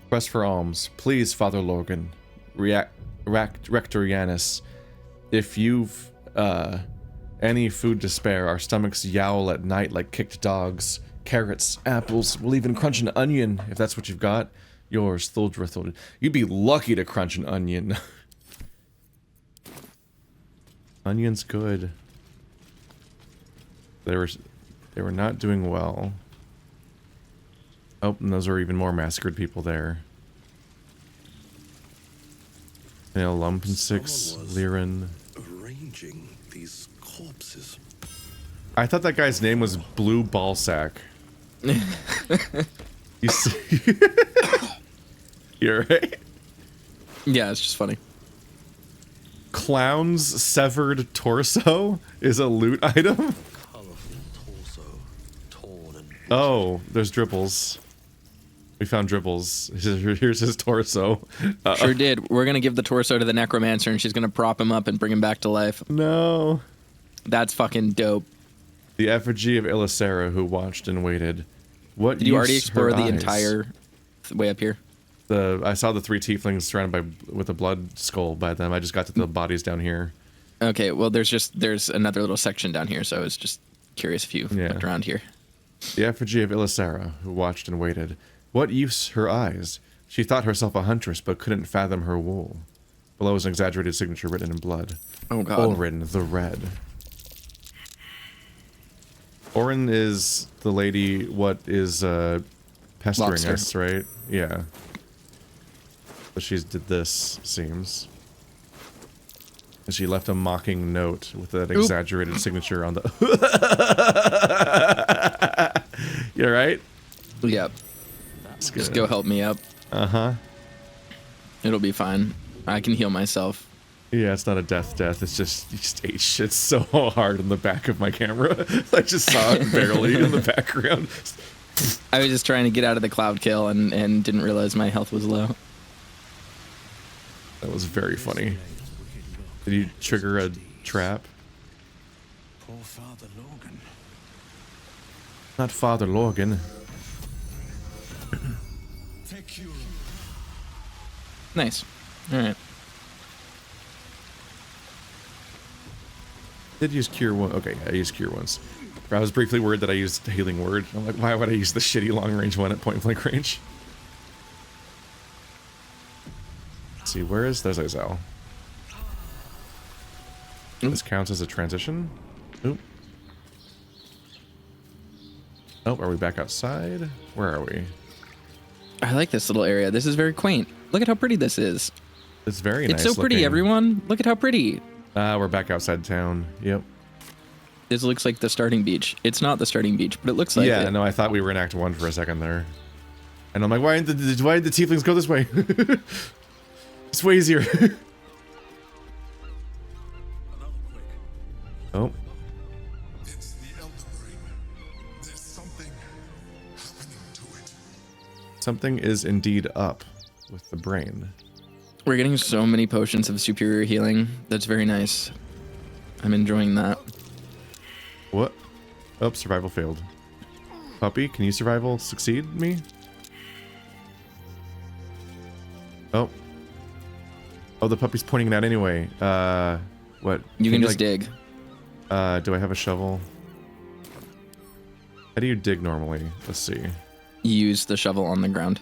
Request for alms. Please, Father Logan. Rector Yanis. If you've any food to spare, our stomachs yowl at night like kicked dogs. Carrots, apples, we'll even crunch an onion if that's what you've got. Yours, Thuldra. You'd be lucky to crunch an onion. Onion's good. They were not doing well. Oh, and those are even more massacred people there. Lump and 6, Liren. Arranging these corpses. I thought that guy's name was Blue Ballsack. You see? You're right. Yeah, it's just funny. Clown's severed torso is a loot item. Colorful torso, torn and Oh, there's dribbles. We found dribbles. Here's his torso. Sure did. We're gonna give the torso to the necromancer, and she's gonna prop him up and bring him back to life. No. That's fucking dope. The effigy of Ilisera who watched and waited. What? Did you already use explore her the eyes? entire way up here? I saw the 3 tieflings surrounded with a blood skull by them. I just got to the bodies down here. Okay, well, there's another little section down here, so I was just curious if you looked around here. The effigy of Ilisera who watched and waited. What use her eyes? She thought herself a huntress, but couldn't fathom her wool. Below is an exaggerated signature written in blood. Oh god. Orin the Red. Orin is the lady what is pestering Lobster. us, right? Yeah. But she's did this, seems. And she left a mocking note with that exaggerated signature on the... You right? Yep. Just go help me up. Uh-huh. It'll be fine. I can heal myself. Yeah, it's not a death. It's just, you just ate shit so hard in the back of my camera. I just saw it barely in the background. I was just trying to get out of the cloud kill and didn't realize my health was low. That was very funny. Did you trigger a trap? poor Father Logan. Not Father Logan. Nice. All right. Did use cure one? Okay, I used cure once. I was briefly worried that I used healing word. I'm like, why would I use the shitty long range one at point blank range? Let's see, where is there's Lae'zel? This counts as a transition. Oop. Oh, are we back outside? Where are we? I like this little area. This is very quaint. Look at how pretty this is. It's very nice. It's so pretty, looking. everyone. Look at how pretty. We're back outside town. Yep. This looks like the starting beach. It's not the starting beach, but it looks like it. Yeah, no, I thought we were in Act 1 for a second there. And I'm like, why did the tieflings go this way? It's way easier. Oh. It's the Elder Brain. There's something happening to it. Something is indeed up with the brain. We're getting so many potions of superior healing. That's very nice. I'm enjoying that. What? Oh, survival failed. Puppy, can you survival succeed me? Oh. Oh, the puppy's pointing it out anyway. What? You can just like, dig. Do I have a shovel? How do you dig normally? Let's see. Use the shovel on the ground.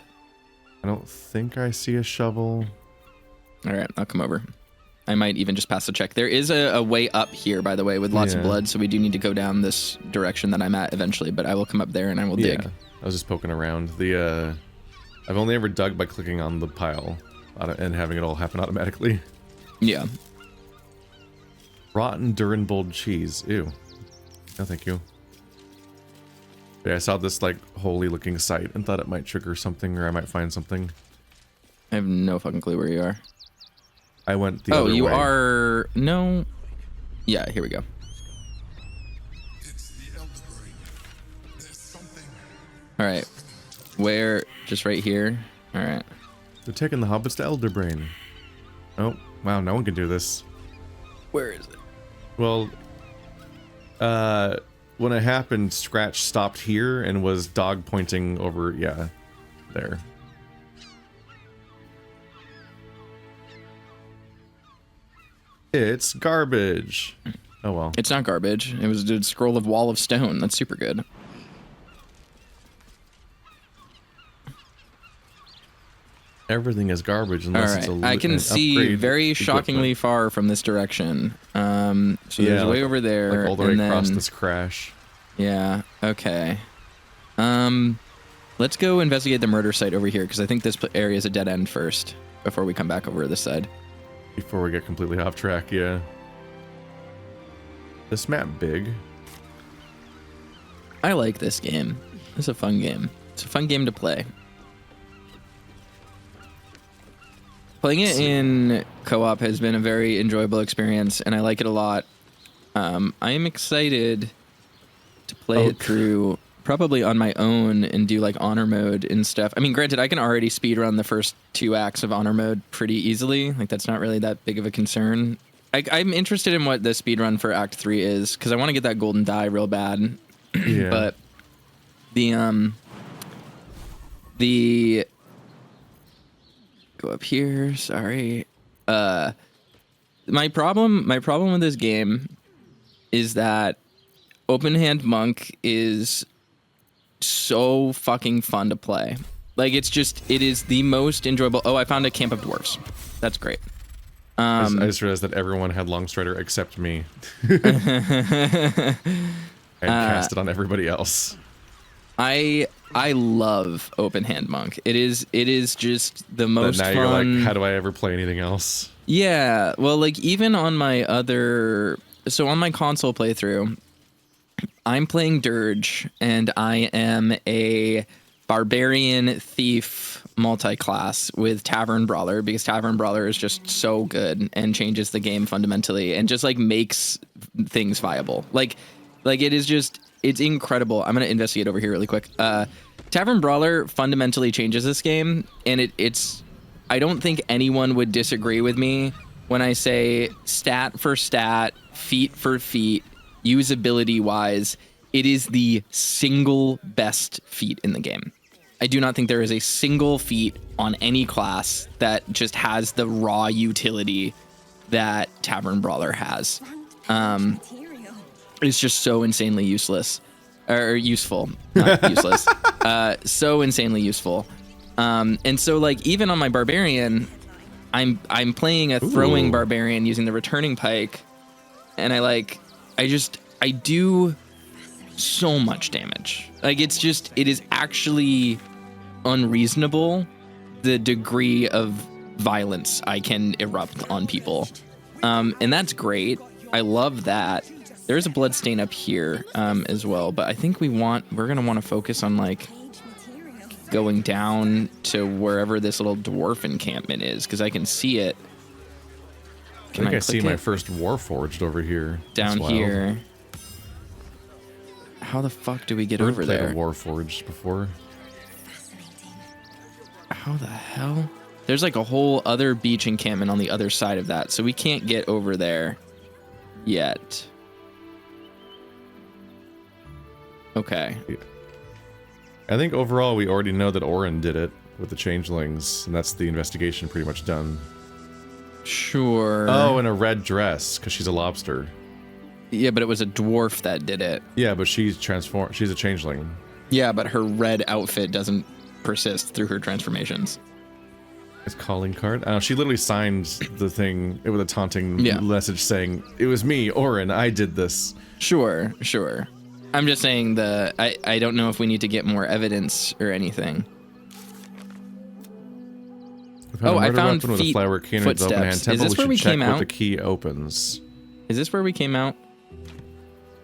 I don't think I see a shovel. All right, I'll come over. I might even just pass the check. There is a way up here, by the way, with lots of blood, so we do need to go down this direction that I'm at eventually, but I will come up there and I will dig. I was just poking around. I've only ever dug by clicking on the pile and having it all happen automatically. Yeah. Rotten Durenbold cheese. Ew. No, thank you. Yeah, I saw this, like, holy looking site and thought it might trigger something or I might find something. I have no fucking clue where you are. I went the other way. Oh, you are... No. Yeah, here we go. It's the Elder Brain. There's something. All right. Where? Just right here? All right. They're taking the hobbits to Elderbrain. Oh, wow, no one can do this. Where is it? Well, when it happened, Scratch stopped here and was dog pointing over, yeah, there. It's garbage. Oh well. It's not garbage. It was a scroll of Wall of Stone. That's super good. Everything is garbage unless All it's right. a I can see upgrade very shockingly equipment. far from this direction. So Yeah, there's like- way over there. Like all the way and across then- this crash. Yeah. Okay. Let's go investigate the murder site over here because I think this area is a dead end first before we come back over to this side. Before we get completely off track, yeah. This map big. I like this game. It's a fun game. It's a fun game to play. Playing it in co-op has been a very enjoyable experience, and I like it a lot. I am excited to play it through probably on my own and do like honor mode and stuff. I mean, granted, I can already speedrun the first 2 acts of honor mode pretty easily. Like, that's not really that big of a concern. I'm interested in what the speedrun for Act 3 is, because I want to get that golden die real bad. Yeah. But the go up here, sorry. My problem with this game is that Open Hand Monk is so fucking fun to play. Like, it is the most enjoyable. Oh, I found a camp of dwarves. That's great. I just realized that everyone had Longstrider except me. And cast it on everybody else. I love Open Hand Monk. It is just the But most now fun. you're like, how do I ever play anything else? Yeah, well, like, even on my on my console playthrough, I'm playing Dirge, and I am a barbarian thief multi-class with Tavern Brawler, because Tavern Brawler is just so good and changes the game fundamentally and just like makes things viable. Like it is just, it's incredible. I'm gonna investigate over here really quick. Tavern Brawler fundamentally changes this game, and it's I don't think anyone would disagree with me when I say stat for stat, feat for feat, usability wise, it is the single best feat in the game. I do not think there is a single feat on any class that just has the raw utility that Tavern Brawler has. It's just so insanely useless, or useful, not useless. So insanely useful. And so, like, even on my barbarian, I'm playing a throwing barbarian using the returning pike, and I do so much damage. Like, it is actually unreasonable the degree of violence I can erupt on people. And that's great. I love that. There's a bloodstain up here as well, but I think we're gonna want to focus on like going down to wherever this little dwarf encampment is, because I can see it. I think I see my first Warforged over here. Down That's wild. here. How the fuck do we get I've over played there? a Warforged before. How the hell? There's like a whole other beach encampment on the other side of that, so we can't get over there yet. Okay. I think overall we already know that Orin did it with the changelings, and that's the investigation pretty much done. Sure. Oh, in a red dress, because she's a lobster. Yeah, but it was a dwarf that did it. Yeah, but she's transformed. She's a changeling. Yeah, but her red outfit doesn't persist through her transformations. It's calling card. I don't know, she literally signed the thing with a taunting Yeah. message saying, "It was me, Orin. I did this." Sure. I'm just saying I don't know if we need to get more evidence or anything. I found with a feet, flower key and its open hand footsteps. temple. Is this where should we check came what out? the key opens. Is this where we came out?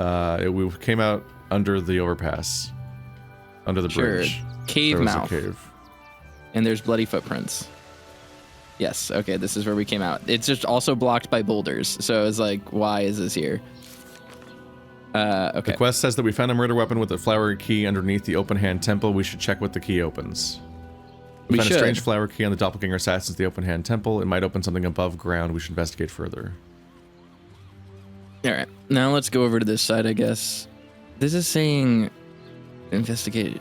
We came out under the overpass, under the Sure. bridge. Cave There was mouth. a cave. And there's bloody footprints. Yes, okay, this is where we came out. It's just also blocked by boulders, so it's like, why is this here? Okay. The quest says that we found a murder weapon with a flower key underneath the open hand temple. We should check what the key opens. We found a strange flower key on the doppelganger assassins, the open hand temple. It might open something above ground. We should investigate further. All right, now let's go over to this side, I guess. This is saying investigate.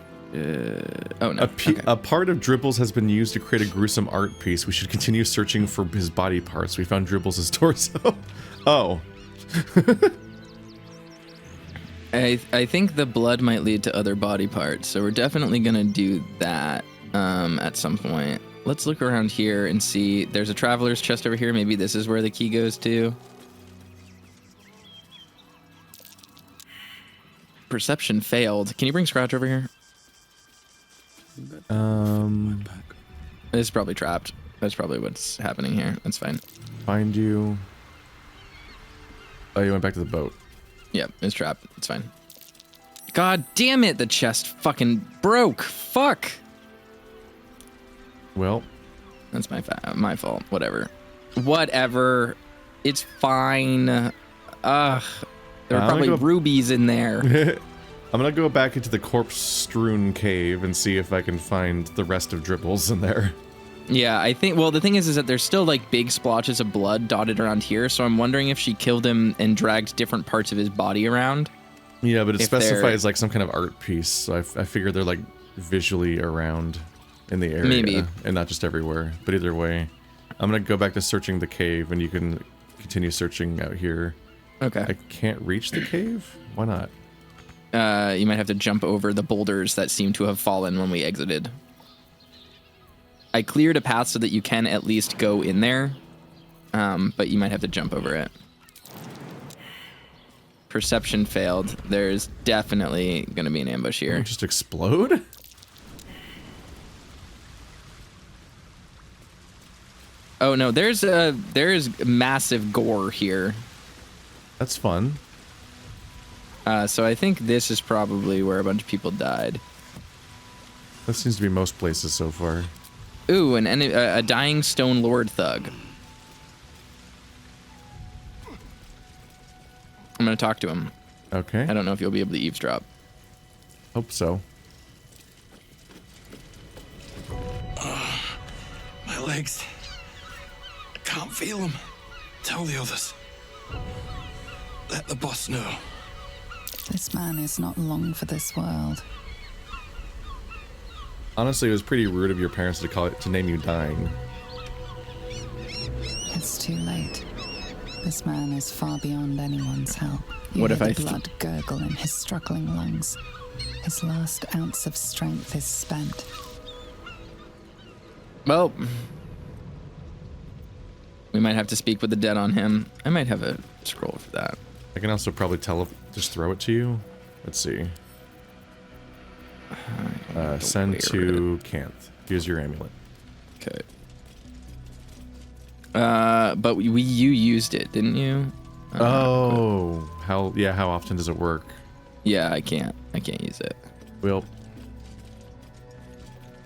Oh no. A part of Dribbles has been used to create a gruesome art piece. We should continue searching for his body parts. We found Dribbles' torso. Oh. I think the blood might lead to other body parts, so we're definitely gonna do that at some point. Let's look around here and see. There's a traveler's chest over here. Maybe this is where the key goes to. Perception failed. Can you bring Scratch over here? It's probably trapped. That's probably what's happening here. That's fine. Find you. Oh, you went back to the boat. Yep, it's trapped. It's fine. God damn it! The chest fucking broke. Fuck. Well, That's my fault. Whatever. It's fine. There are probably rubies in there. I'm gonna go back into the corpse-strewn cave and see if I can find the rest of Dribbles in there. Yeah, I think. Well, the thing is that there's still like big splotches of blood dotted around here. So I'm wondering if she killed him and dragged different parts of his body around. Yeah, but it specifies like some kind of art piece. So I figure they're like visually around in the area, maybe, and not just everywhere. But either way, I'm gonna go back to searching the cave, and you can continue searching out here. Okay. I can't reach the cave. Why not? You might have to jump over the boulders that seem to have fallen when we exited. I cleared a path so that you can at least go in there, but you might have to jump over it. Perception failed. There's definitely going to be an ambush here. Just explode? Oh no, there's massive gore here. That's fun. So I think this is probably where a bunch of people died. That seems to be most places so far. Ooh, a dying stone lord thug. I'm gonna talk to him. Okay. I don't know if you'll be able to eavesdrop. Hope so. My legs. I can't feel them. Tell the others. Let the boss know. This man is not long for this world. Honestly, it was pretty rude of your parents to name you dying. It's too late. This man is far beyond anyone's help. You What hear if the I blood gurgle in his struggling lungs. His last ounce of strength is spent. Well, we might have to speak with the dead on him. I might have a scroll for that. I can also probably just throw it to you. Let's see. Send to Canth. Here's your amulet. Okay. But you used it, didn't you? Oh, how often does it work? Yeah, I can't use it. Well,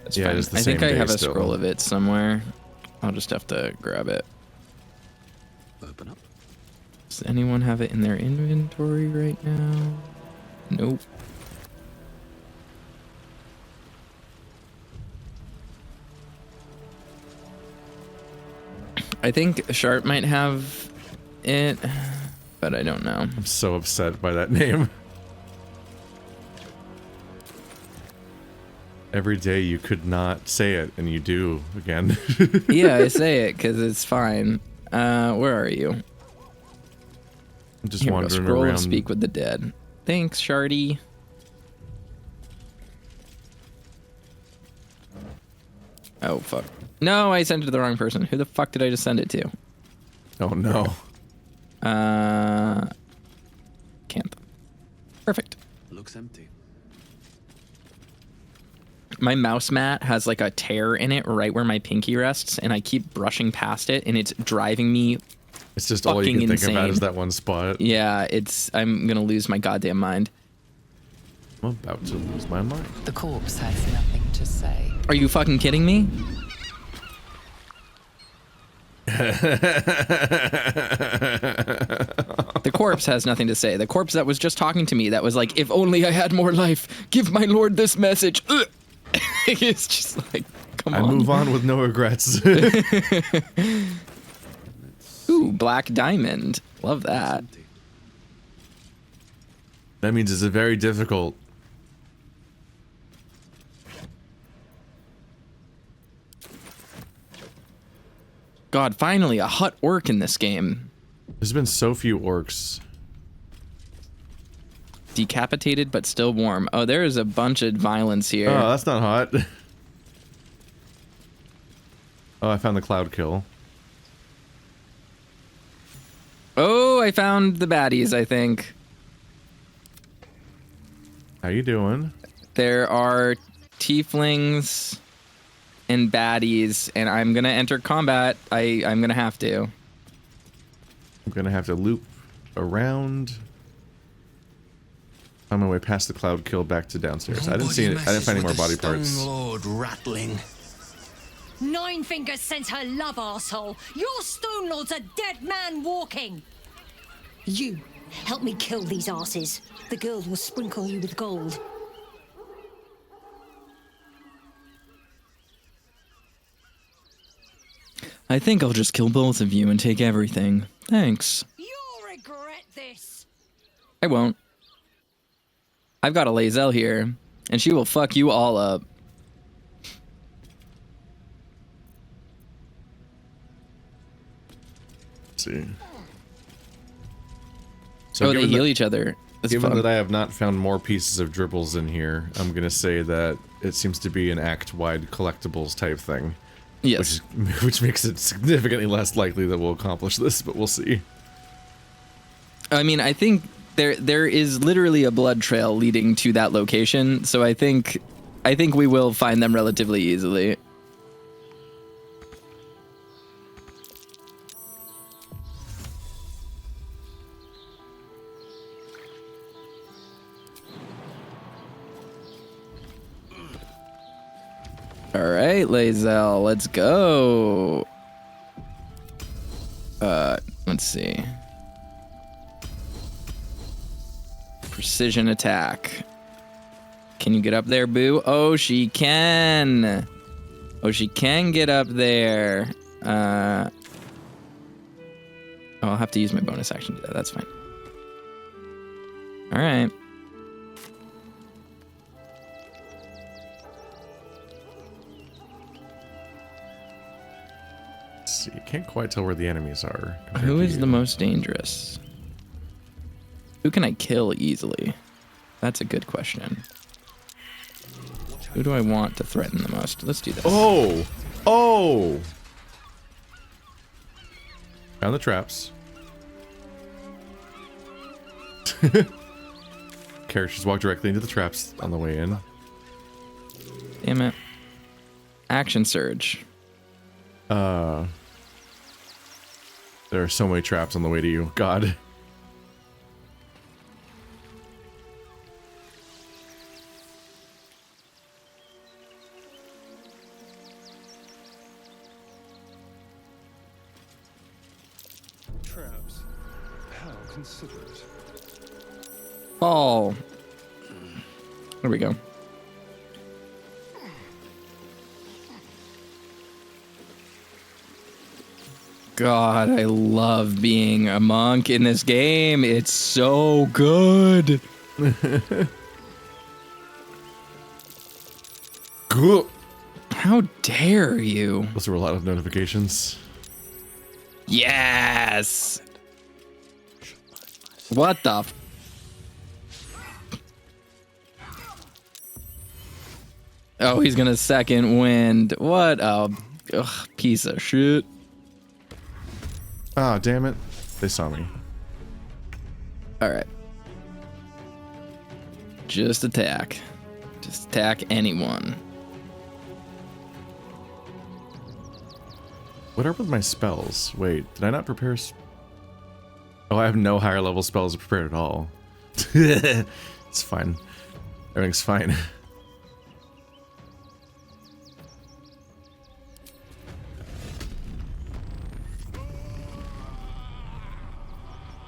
That's yeah, fine. it's the I think same I day have a still. scroll of it somewhere. I'll just have to grab it. Open up. Does anyone have it in their inventory right now? Nope. I think Sharp might have it, but I don't know. I'm so upset by that name. Every day you could not say it, and you do again. Yeah, I say it because it's fine. Where are you? I'm just Here we go. wandering Scroll around. and speak with the dead. Thanks, Shardy. Oh, fuck. No, I sent it to the wrong person. Who the fuck did I just send it to? Oh no. Can't. Perfect. Looks empty. My mouse mat has like a tear in it right where my pinky rests, and I keep brushing past it, and it's driving me. It's just all you Fucking can think about insane. is that one spot. Yeah, I'm gonna lose my goddamn mind. I'm about to lose my mind. The corpse has nothing to say. Are you fucking kidding me? The corpse has nothing to say. The corpse that was just talking to me, that was like, if only I had more life, give my lord this message. Ugh. It's just like, come I on. move on with no regrets. Ooh, black diamond. Love that. Empty. That means it's a very difficult. God, finally a hut orc in this game. There's been so few orcs. Decapitated but still warm. Oh, there is a bunch of violence here. Oh, that's not hot. Oh, I found the cloud kill. Oh, I found the baddies, I think. How you doing? There are tieflings and baddies, and I'm gonna enter combat. I'm gonna have to. I'm gonna have to loop around. On my way past the cloud kill back to downstairs. I didn't see it. I didn't find any more body parts. Lord rattling. Nine Fingers sent her love, arsehole. Your Stone Lord's a dead man walking. You, help me kill these asses. The girl will sprinkle you with gold. I think I'll just kill both of you and take everything. Thanks. You'll regret this. I won't. I've got a Lae'zel here, and she will fuck you all up. Let's see. So Oh, they given heal each other. That's Given fun. that I have not found more pieces of dribbles in here, I'm gonna say that it seems to be an act-wide collectibles type thing. Yes. Which makes it significantly less likely that we'll accomplish this, but we'll see. I mean, I think there is literally a blood trail leading to that location, so I think we will find them relatively easily. All right, Lae'zel, let's go. Let's see. Precision attack. Can you get up there, Boo? Oh, she can. Oh, she can get up there. Oh, I'll have to use my bonus action to do that. That's fine. All right. Let's see, can't quite tell where the enemies are. Who is the most dangerous? Who can I kill easily? That's a good question. Who do I want to threaten the most? Let's do this. Oh! Oh! Found the traps. Characters walk directly into the traps on the way in. Damn it. Action surge. There are so many traps on the way to you. God. Traps. How considerate. Fall. There we go. God, I love being a monk in this game. It's so good. Cool. How dare you? Those were a lot of notifications. Yes. What the? Oh, he's gonna second wind. What a piece of shit. Ah, damn it. They saw me. All right. Just attack. Just attack anyone. What are with my spells? Wait, did I not prepare? Oh, I have no higher level spells prepared at all. It's fine. Everything's fine.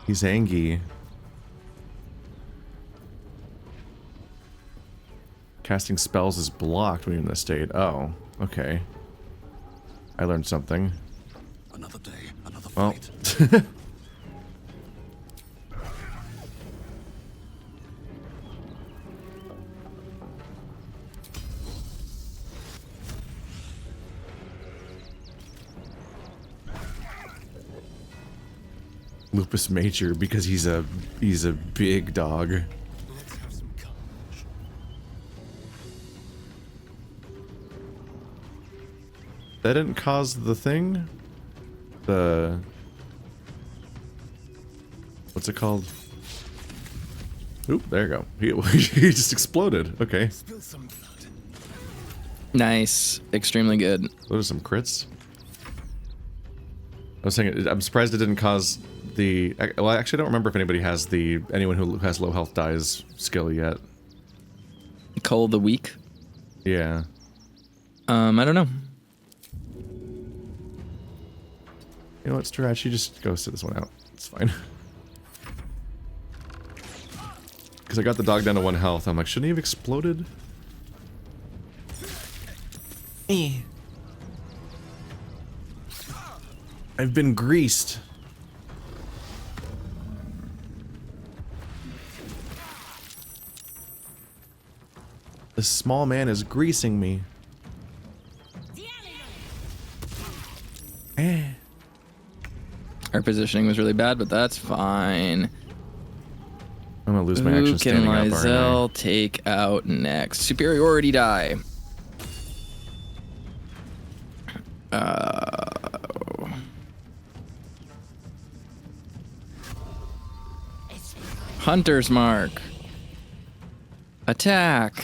He's angry. Casting spells is blocked when you're in this state. Oh, okay. I learned something. Another day, another Well. fight. Lupus Major because he's a big dog. Let's have some carnage. That didn't cause the thing? The... What's it called? Oop, there you go. He just exploded. Okay. Spill some blood. Nice. Extremely good. Those are some crits. I was saying, I'm surprised it didn't cause the... Well, I actually don't remember if anybody has the... Anyone who has low health dies skill yet. Cull the weak. Yeah. I don't know. You know what, Stratch? You just go sit this one out. It's fine. Because I got the dog down to 1 health. I'm like, shouldn't he have exploded? I've been greased. This small man is greasing me. Our positioning was really bad, but that's fine. I'm gonna lose my Who action can standing up, aren't I? Lae'zel take out next? Superiority die. Hunter's Mark. Attack.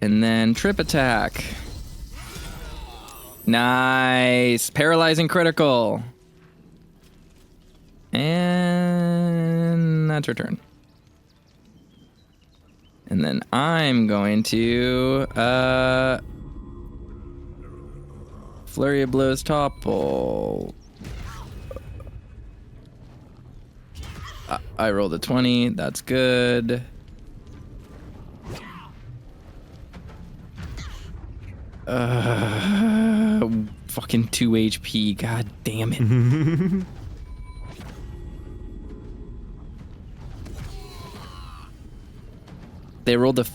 And then trip attack. Nice. Paralyzing critical. And that's your turn. And then I'm going to Flurry of Blows topple. I rolled a 20. That's good. Fucking 2 HP. God damn it. They rolled a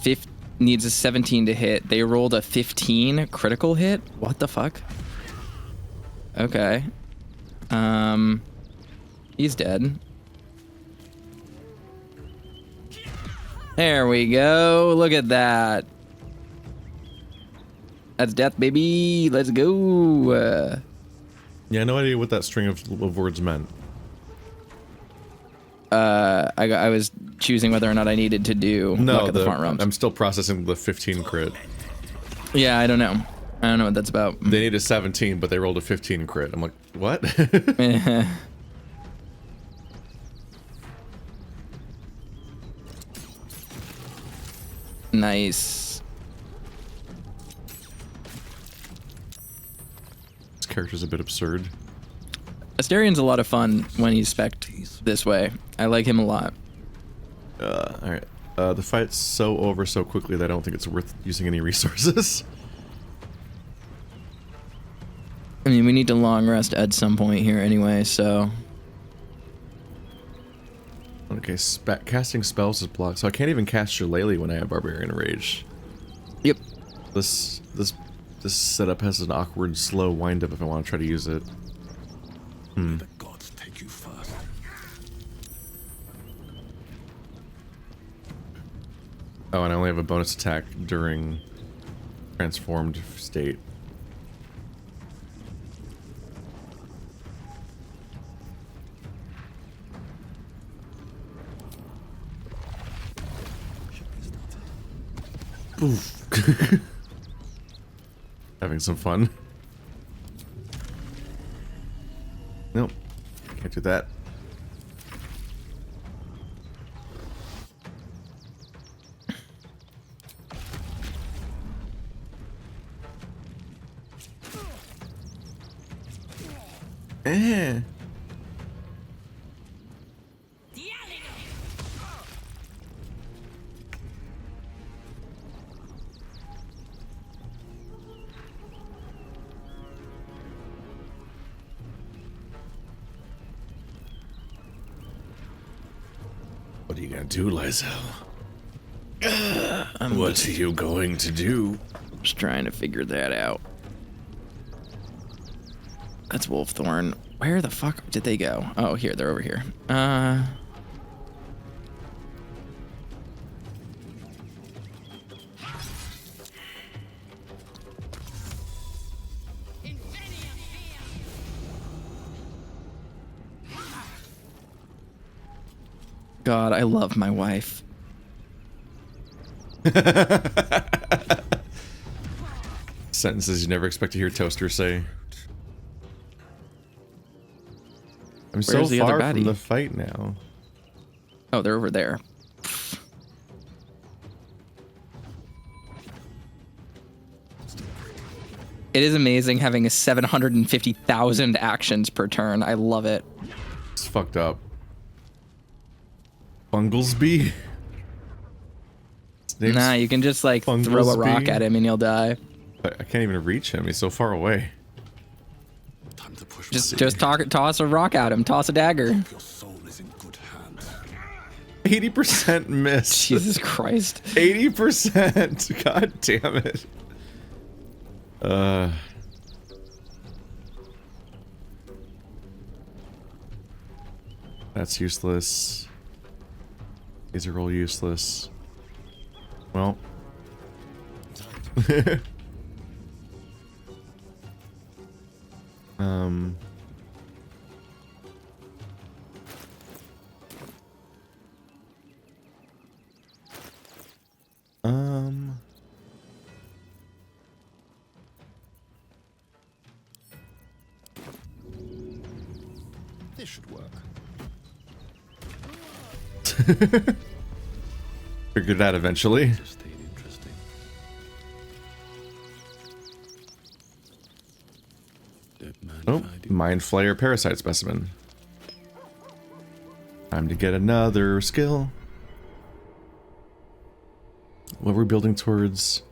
needs a 17 to hit. They rolled a 15 critical hit. What the fuck? Okay. He's dead. There we go. Look at that. That's death, baby. Let's go. Yeah, no idea what that string of words meant. I was choosing whether or not I needed to do luck at the front rows. I'm still processing the 15 crit. Yeah, I don't know. I don't know what that's about. They need a 17, but they rolled a 15 crit. I'm like, what? Nice. This character's a bit absurd. Asterian's a lot of fun when he's spec'd this way. I like him a lot. Alright. The fight's so over so quickly that I don't think it's worth using any resources. I mean, we need to long rest at some point here anyway, so... Okay, casting spells is blocked, so I can't even cast Shillelagh when I have Barbarian Rage. Yep. This setup has an awkward, slow wind-up if I want to try to use it. The gods take you first. Oh, and I only have a bonus attack during transformed state. Oof. Having some fun. Nope. Can't do that. What are you gonna do, Lae'zel? What are you going to do? Just trying to figure that out. That's Wolfthorn. Where the fuck did they go? Oh, here, they're over here. God, I love my wife. Sentences you never expect to hear Toaster say. I'm so Where's the other far from baddie? the fight now. Oh, they're over there. It is amazing having a 750,000 actions per turn. I love it. It's fucked up. Bunglesby? His name's Nah, you can just like throw a rock Bunglesby? at him and he'll die. I can't even reach him. He's so far away. Time to push Just toss a rock at him. Toss a dagger. Your soul is in good hands. 80% miss. Jesus Christ. 80%. God damn it. That's useless. These are all useless. Well. um. This should work. Figured that eventually. Interesting. Dead man Oh, hiding. mind flayer parasite specimen. Time to get another skill. What we're building towards.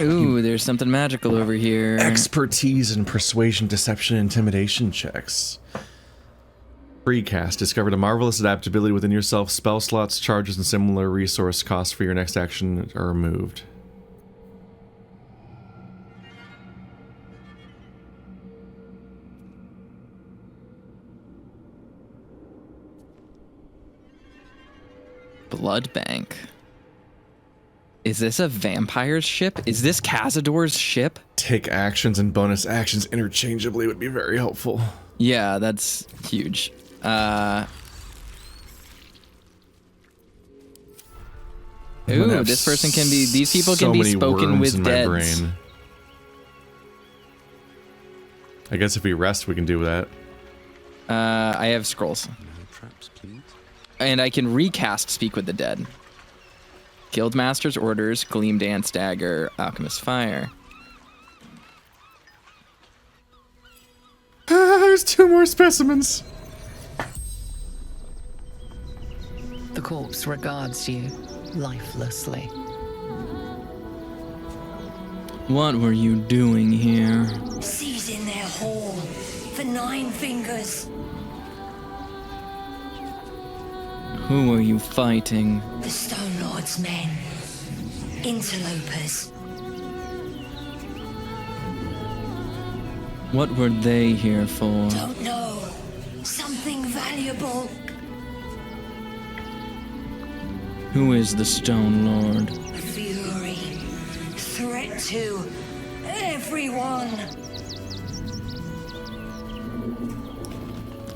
Ooh, there's something magical over here. Expertise in persuasion, deception, intimidation checks. Precast. Discovered a marvelous adaptability within yourself. Spell slots, charges, and similar resource costs for your next action are removed. Blood bank. Is this a vampire's ship? Is this Cazador's ship? Take actions and bonus actions interchangeably would be very helpful. Yeah, that's huge. Ooh, this person can be. These people so can be many spoken worms with in my deads. brain. I guess if we rest, we can do that. I have scrolls, No traps, please. and I can recast Speak with the Dead. Guildmaster's orders, Gleam Dance Dagger, Alchemist Fire. There's 2 more specimens. The corpse regards you lifelessly. What were you doing here? Seizing their hall for 9 fingers. Who are you fighting? The Stone Lord's men. Interlopers. What were they here for? Don't know. Something valuable. Who is the Stone Lord? Fury. Threat to everyone.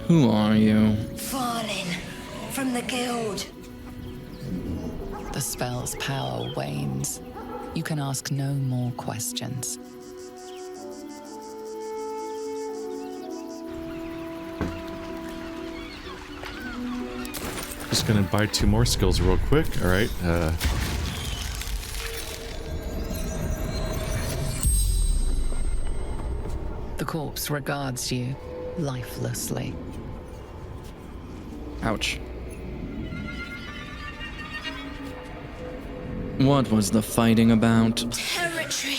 Who are you? Fallen from the guild. The spell's power wanes. You can ask no more questions. Just gonna buy 2 more skills real quick. All right. The corpse regards you lifelessly. Ouch. What was the fighting about? Territory.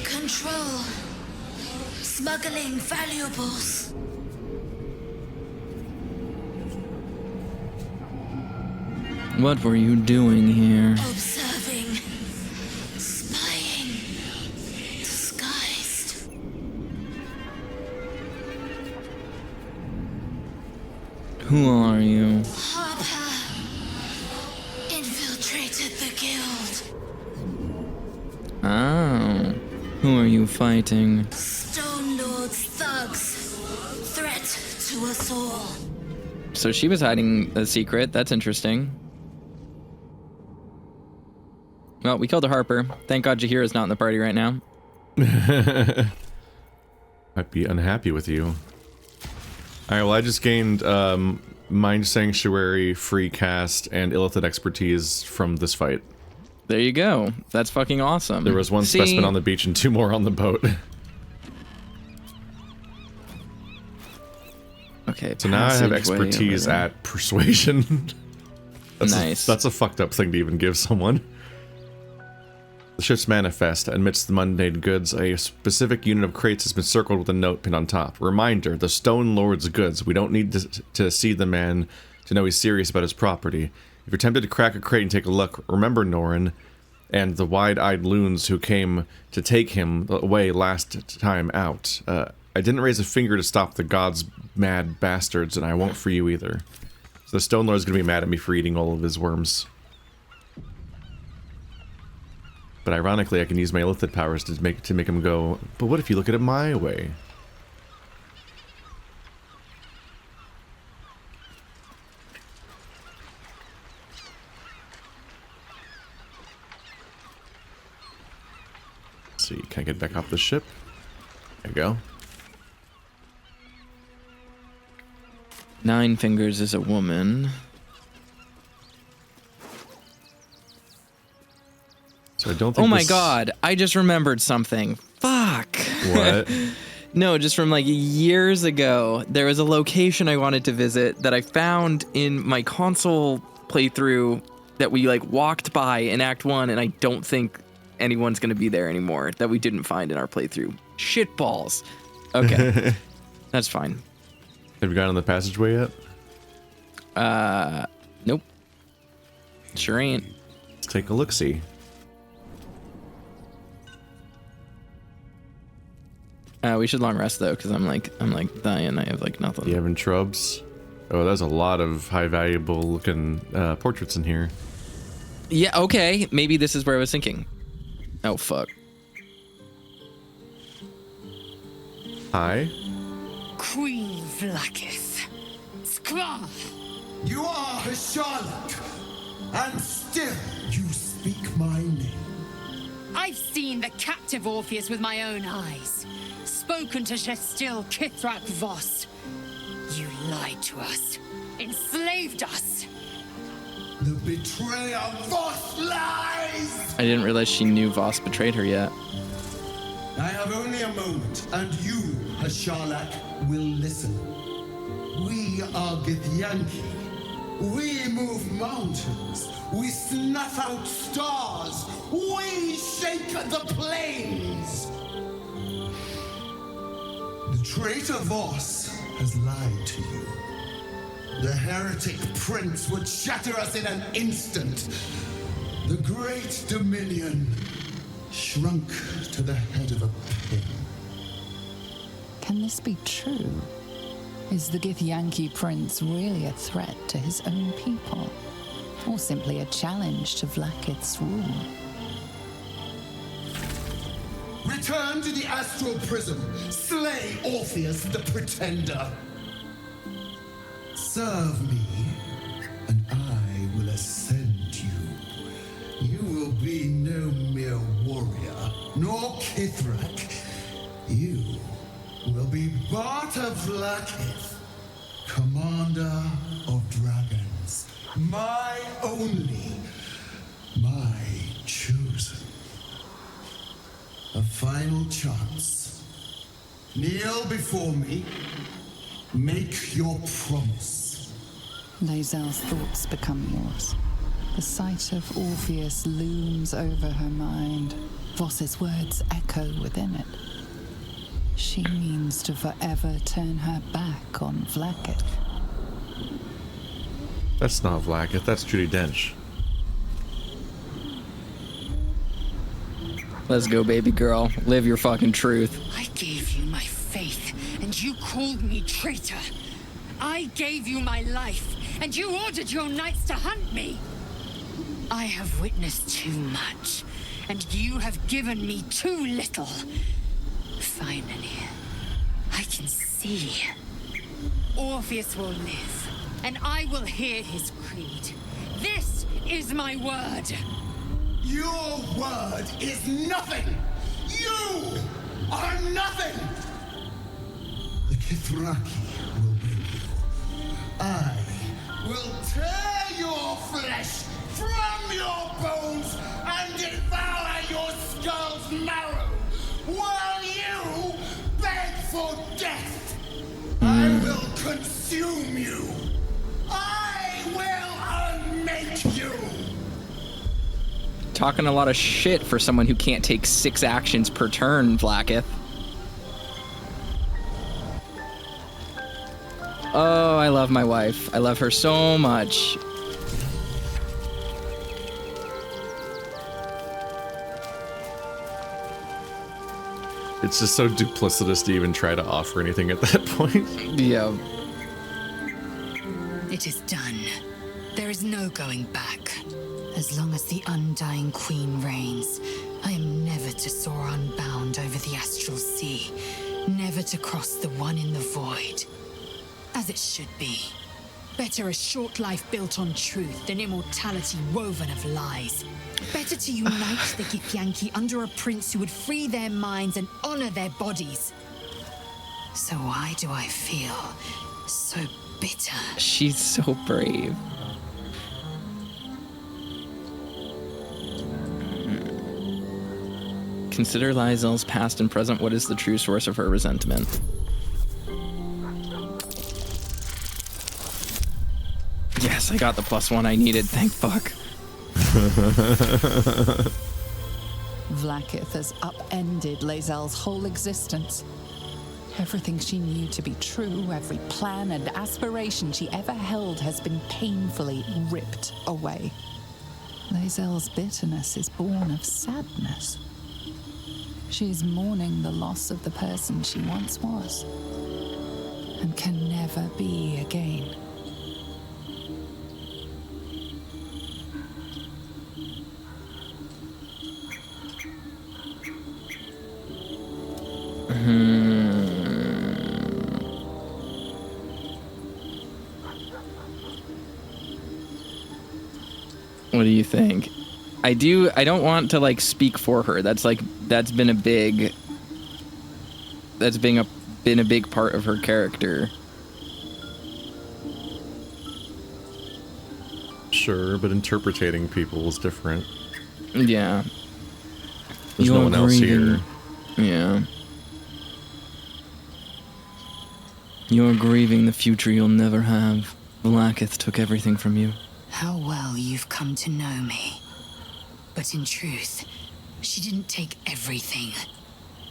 Control. Smuggling valuables. What were you doing here? Observing. Spying. Disguised. Who are you? Harper infiltrated the guild. Oh. Who are you fighting? Stone Lord's thugs. Threat to us all. So she was hiding a secret. That's interesting. Well, we killed a Harper. Thank God Jahira's not in the party right now. Might be unhappy with you. Alright, well I just gained Mind Sanctuary, Free Cast, and Illithid expertise from this fight. There you go. That's fucking awesome. There was one specimen on the beach and 2 more on the boat. Okay, so now I have expertise at Persuasion. Nice. That's a fucked up thing to even give someone. The ship's manifest. Amidst the mundane goods, a specific unit of crates has been circled with a note pinned on top. Reminder, the Stone Lord's goods. We don't need to see the man to know he's serious about his property. If you're tempted to crack a crate and take a look, remember Norin and the wide-eyed loons who came to take him away last time out. I didn't raise a finger to stop the gods' mad bastards, and I won't for you either. So the Stone Lord's gonna be mad at me for eating all of his worms. But ironically, I can use my Illithid powers to make him go, but what if you look at it my way? Let's see, can I get back off the ship? There you go. 9 Fingers is a woman. So I don't think oh my god, I just remembered something. Fuck. What? No, just from like years ago, there was a location I wanted to visit that I found in my console playthrough that we like walked by in Act 1, and I don't think anyone's gonna be there anymore that we didn't find in our playthrough. Shitballs. Okay. That's fine. Have you gotten on the passageway yet? Nope. Sure ain't. Let's take a look-see. We should long rest though, because I'm like dying. I have like nothing. You having trubs? Oh, there's a lot of high valuable looking portraits in here. Yeah, okay. Maybe this is where I was thinking. Oh fuck. Hi. Queen Vlakith. Skra! You are a Charlotte, and still you speak my name. I've seen the captive Orpheus with my own eyes. Spoken to Shestil Kithrak Voss. You lied to us. Enslaved us. The betrayer Voss lies! I didn't realize she knew Voss betrayed her yet. I have only a moment, and you, Hashalak, will listen. We are Githyanki. We move mountains. We snuff out stars. We shake the plains. The traitor Voss has lied to you. The heretic prince would shatter us in an instant. The great dominion shrunk to the head of a pin. Can this be true? Is the Githyanki prince really a threat to his own people? Or simply a challenge to Vlakith's rule? Return to the astral prism. Slay Orpheus the pretender. Serve me, and I will ascend you. You will be no mere warrior, nor Kithrak. You will be Barta Vlakith, commander of dragons. My only, my chosen. A final chance. Kneel before me. Make your promise. Lae'zel's thoughts become yours. The sight of Orpheus looms over her mind. Voss's words echo within it. She means to forever turn her back on Vlakith. That's not Vlakith, that's Judi Dench. Let's go, baby girl. Live your fucking truth. I gave you my faith, and you called me traitor. I gave you my life, and you ordered your knights to hunt me. I have witnessed too much, and you have given me too little. Finally, I can see. Orpheus will live, and I will hear his creed. This is my word. Your word is nothing! You are nothing! The Kithraki will bring you. I will tear your flesh from your bones and devour your skull's marrow while you beg for death. I will consume you. I will unmake you. Talking a lot of shit for someone who can't take 6 actions per turn, Vlaakith. Oh, I love my wife. I love her so much. It's just so duplicitous to even try to offer anything at that point. Yeah. It is done. There is no going back. As long as the Undying Queen reigns, I am never to soar unbound over the astral sea, never to cross the one in the void. As it should be. Better a short life built on truth than immortality woven of lies. Better to unite the Githyanki under a prince who would free their minds and honor their bodies. So why do I feel so bitter? She's so brave. Consider Lae'zel's past and present. What is the true source of her resentment? Yes, I got the +1 I needed. Thank fuck. Vlaakith has upended Lae'zel's whole existence. Everything she knew to be true, every plan and aspiration she ever held has been painfully ripped away. Lae'zel's bitterness is born of sadness. She is mourning the loss of the person she once was, and can never be again. What do you think? I don't want to like speak for her. That's been a big part of her character. Sure, but interpreting people is different. Yeah. There's no one else here. Yeah. You're grieving the future you'll never have. Vlaakith took everything from you. How well you've come to know me. But in truth, she didn't take everything.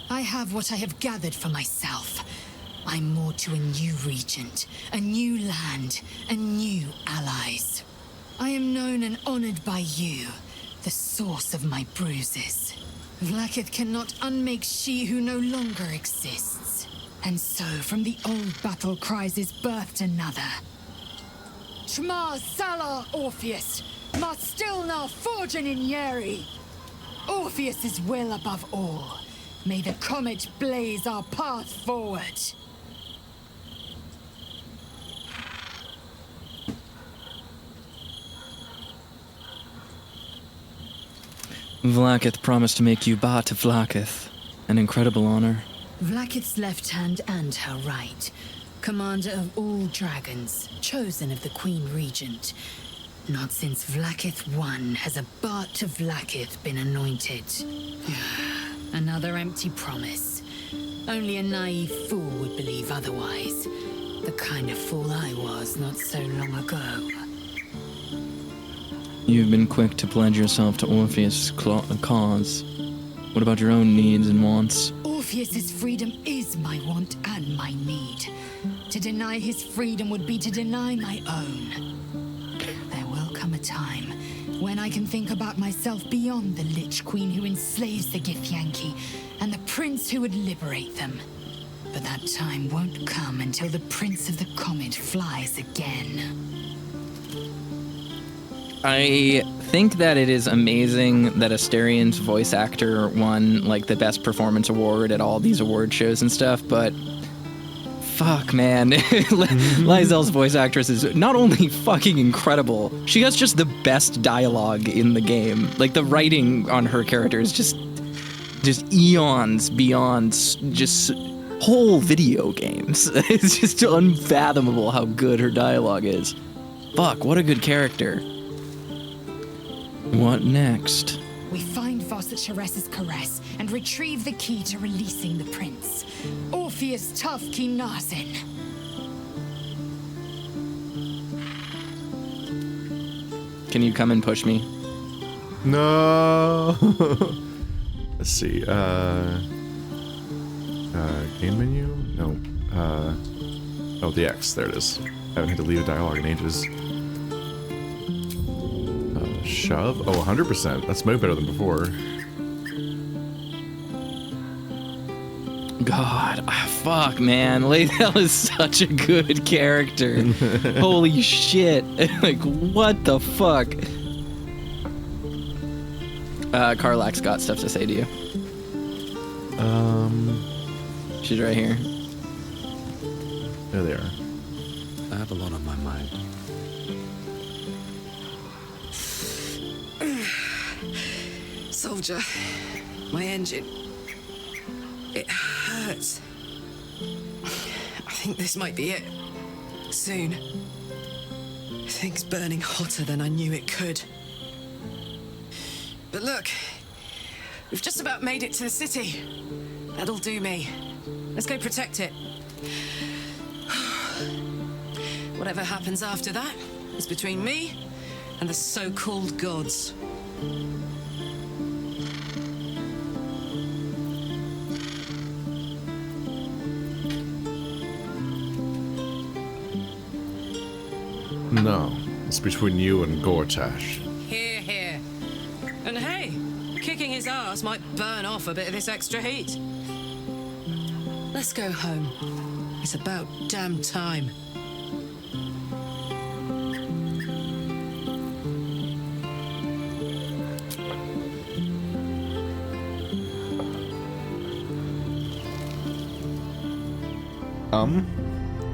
I have what I have gathered for myself. I'm more to a new regent, a new land, and new allies. I am known and honored by you, the source of my bruises. Vlaakith cannot unmake she who no longer exists. And so, from the old battle cries is birthed another. Shma Salar Orpheus, Ma Stilnar Forgen in Yeri. Orpheus's will above all. May the comet blaze our path forward. Vlaakith promised to make you Ba to Vlaakith. An incredible honor. Vlaakith's left hand and her right. Commander of all dragons, chosen of the Queen Regent. Not since Vlaakith I has a Bart to Vlaakith been anointed. Another empty promise. Only a naive fool would believe otherwise. The kind of fool I was not so long ago. You've been quick to pledge yourself to Orpheus' cause. What about your own needs and wants? Orpheus's freedom is my want and my need. To deny his freedom would be to deny my own. There will come a time when I can think about myself beyond the Lich Queen who enslaves the Githyanki and the prince who would liberate them. But that time won't come until the Prince of the Comet flies again. I think that it is amazing that Asterian's voice actor won like the best performance award at all these award shows and stuff, but fuck, man. Lae'zel's voice actress is not only fucking incredible, she has just the best dialogue in the game. Like, the writing on her character is just eons beyond just whole video games. It's just unfathomable how good her dialogue is. Fuck, what a good character. What next? We find Voss at Sharess's caress and retrieve the key to releasing the prince. Orpheus Tough Kinasin. Can you come and push me? No. Let's see. Game menu? No. Oh, the X. There it is. I haven't had to leave a dialogue in ages. Shove? Oh, 100%. That's way better than before. God, fuck, man. Lae'zel is such a good character. Holy shit. Like, what the fuck? Karlak's got stuff to say to you. She's right here. There they are. I have a lot on my mind. Soldier, my engine. It hurts. I think this might be it. Soon. Things burning hotter than I knew it could. But look, we've just about made it to the city. That'll do me. Let's go protect it. Whatever happens after that is between me and the so-called gods. No, it's between you and Gortash. Here, here. And hey, kicking his ass might burn off a bit of this extra heat. Let's go home. It's about damn time.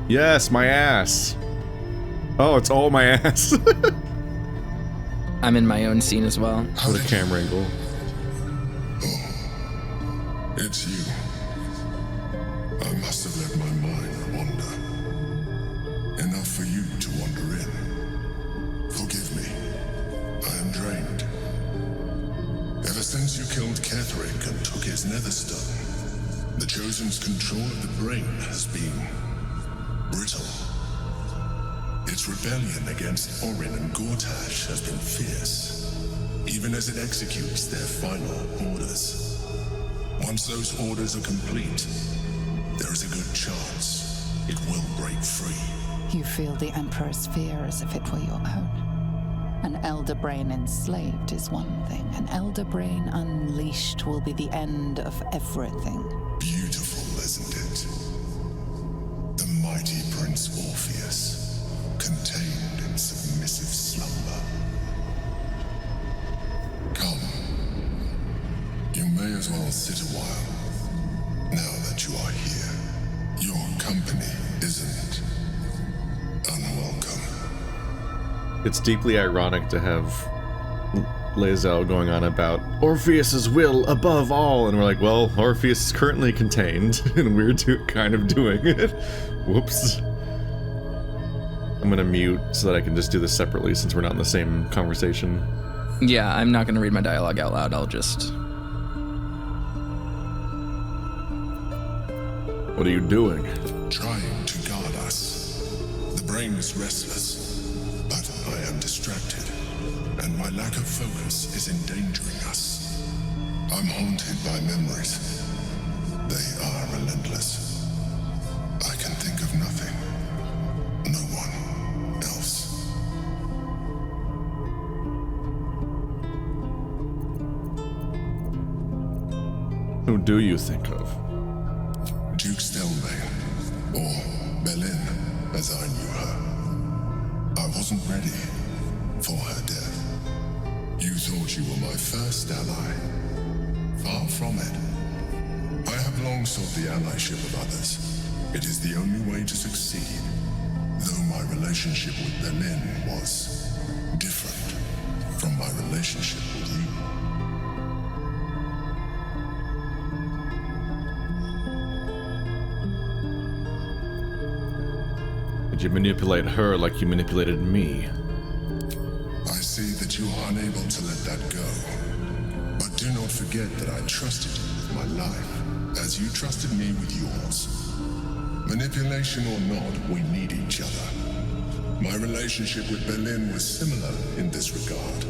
Yes, my ass. Oh, it's all my ass. I'm in my own scene as well. What a camera angle. Oh, it's you. I must have let my mind wander. Enough for you to wander in. Forgive me. I am drained. Ever since you killed Ketheric and took his netherstone, the Chosen's control of the brain has been brittle. Its rebellion against Orin and Gortash has been fierce, even as it executes their final orders. Once those orders are complete, there is a good chance it will break free. You feel the Emperor's fear as if it were your own. An elder brain enslaved is one thing. An elder brain unleashed will be the end of everything. Beautiful, isn't it? The mighty Prince Orpheus, contained in submissive slumber. Come. You may as well sit a while, now that you are here. Your company isn't unwelcome. It's deeply ironic to have Lae'zel going on about Orpheus's will above all, and we're like, well, Orpheus is currently contained, and we're kind of doing it. Whoops. I'm gonna mute so that I can just do this separately since we're not in the same conversation. Yeah, I'm not gonna read my dialogue out loud. I'll just... What are you doing? Trying to guard us. The brain is restless, but I am distracted, and my lack of focus is endangering us. I'm haunted by memories. They are relentless. I can think of nothing. No one else. Who do you think of? Duke Stelmane. as I knew her. I wasn't ready for her death. You thought you were my first ally. Far from it. I have long sought the allyship of others. It is the only way to succeed. Though my relationship with Berlin was different from my relationship with you. Did you manipulate her like you manipulated me? I see that you are unable to let that go. But do not forget that I trusted you with my life, as you trusted me with yours. Manipulation or not, we need each other. My relationship with Berlin was similar in this regard,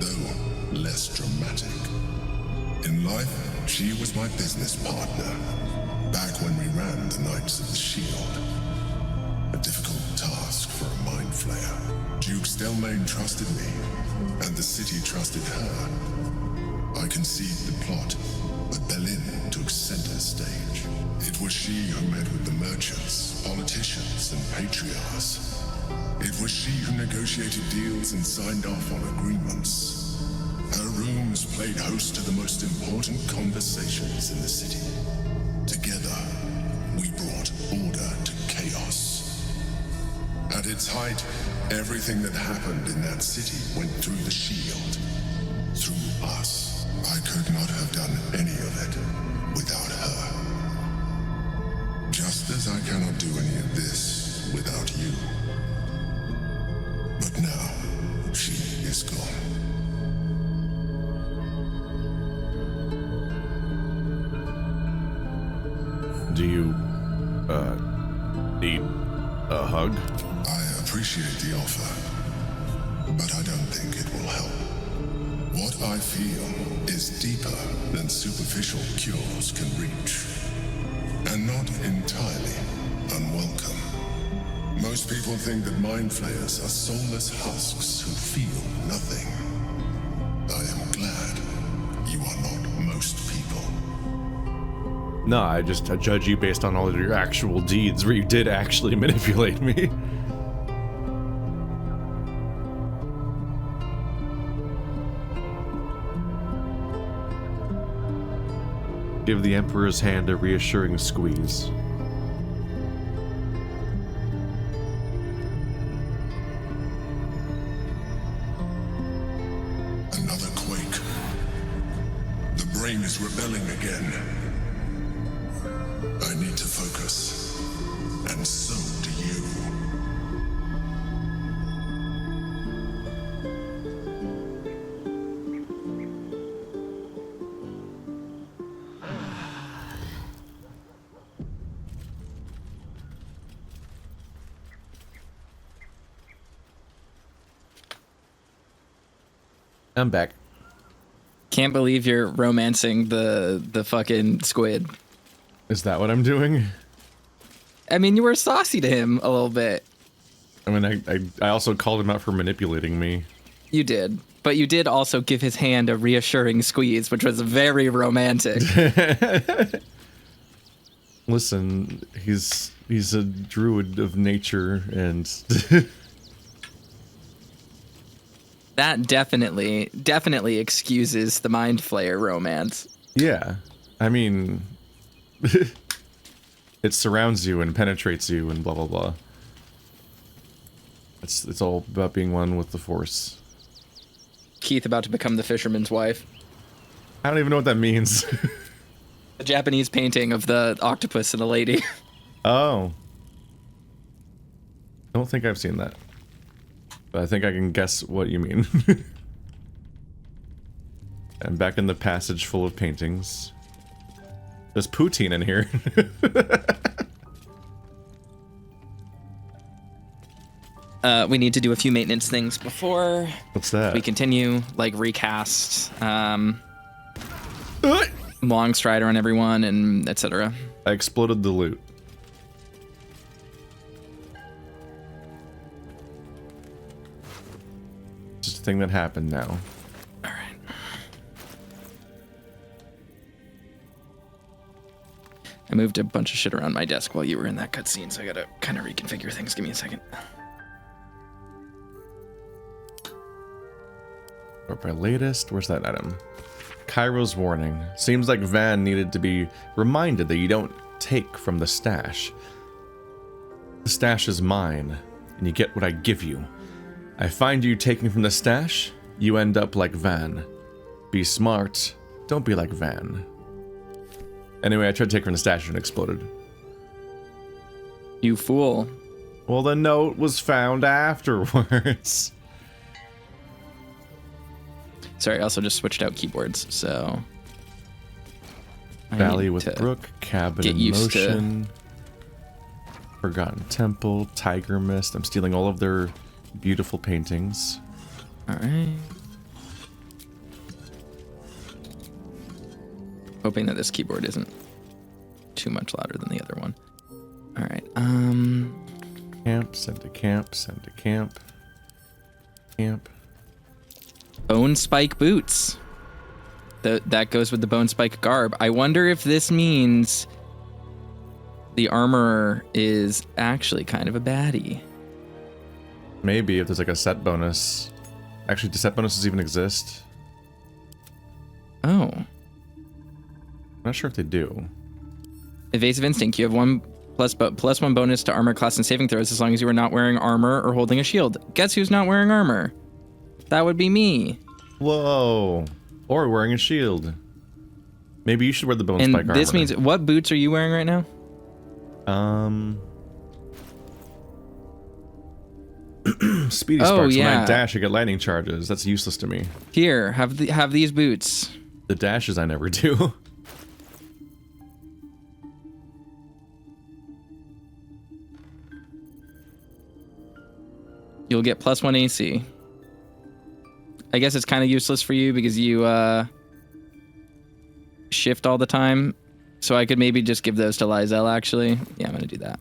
though less dramatic. In life, she was my business partner, back when we ran the Knights of the Shield. A difficult task for a mind flayer. Duke Stelmane trusted me, and the city trusted her. I conceived the plot, but Berlin took center stage. It was she who met with the merchants, politicians, and patriarchs. It was she who negotiated deals and signed off on agreements. Her rooms played host to the most important conversations in the city. Together, we brought order to chaos. At its height, everything that happened in that city went through the shield. Through us. I could not have done any of it without her. Just as I cannot do any of this without you. But now, she is gone. Do you, need a hug? I appreciate the offer, but I don't think it will help. What I feel is deeper than superficial cures can reach, and not entirely unwelcome. Most people think that mind flayers are soulless husks who feel nothing. I am glad you are not most people. No, I judge you based on all of your actual deeds where you did actually manipulate me. Give the Emperor's hand a reassuring squeeze. Another quake. The brain is rebelling again. I need to focus, and so do you. I'm back. Can't believe you're romancing the fucking squid. Is that what I'm doing? I mean, you were saucy to him a little bit. I mean, I also called him out for manipulating me. You did. But you did also give his hand a reassuring squeeze, which was very romantic. Listen, he's a druid of nature, and that definitely excuses the mind flayer romance. yeah. I mean, it surrounds you and penetrates you and blah blah blah. It's all about being one with the Force. Keith about to become the fisherman's wife. I don't even know what that means. The Japanese painting of the octopus and a lady. Oh. I don't think I've seen that. But I think I can guess what you mean. I'm back in the passage full of paintings. There's poutine in here. We need to do a few maintenance things before What's that? we continue, like recast long strider on everyone and etc. I exploded the loot. Just a thing that happened now. All right. I moved a bunch of shit around my desk while you were in that cutscene, so I gotta kind of reconfigure things. Give me a second. Or by latest, where's that item? Cairo's warning. Seems like Van needed to be reminded that you don't take from the stash. The stash is mine, and you get what I give you. I find you taking from the stash, you end up like Van. Be smart, don't be like Van. Anyway, I tried to take from the stash and it exploded. You fool. Well, the note was found afterwards. Sorry, I also just switched out keyboards, so... Valley with Brook, Cabin in Motion, Forgotten Temple, Tiger Mist. I'm stealing all of their beautiful paintings. Alright. Hoping that this keyboard isn't too much louder than the other one. Alright, Camp, send to camp, send to camp. Camp. Bone spike boots. That goes with the bone spike garb. I wonder if this means the armorer is actually kind of a baddie. Maybe if there's like a set bonus. Actually, do set bonuses even exist? Oh. I'm not sure if they do. Evasive instinct. You have plus one bonus to armor class and saving throws as long as you are not wearing armor or holding a shield. Guess who's not wearing armor? That would be me. Whoa. Or wearing a shield. Maybe you should wear the bone spike armor. And this means, what boots are you wearing right now? Speedy sparks. When I dash, I get lightning charges. That's useless to me. Here, have these boots. The dashes I never do. You'll get +1 AC. I guess it's kind of useless for you because you shift all the time. So I could maybe just give those to Lae'zel, actually. Yeah, I'm going to do that.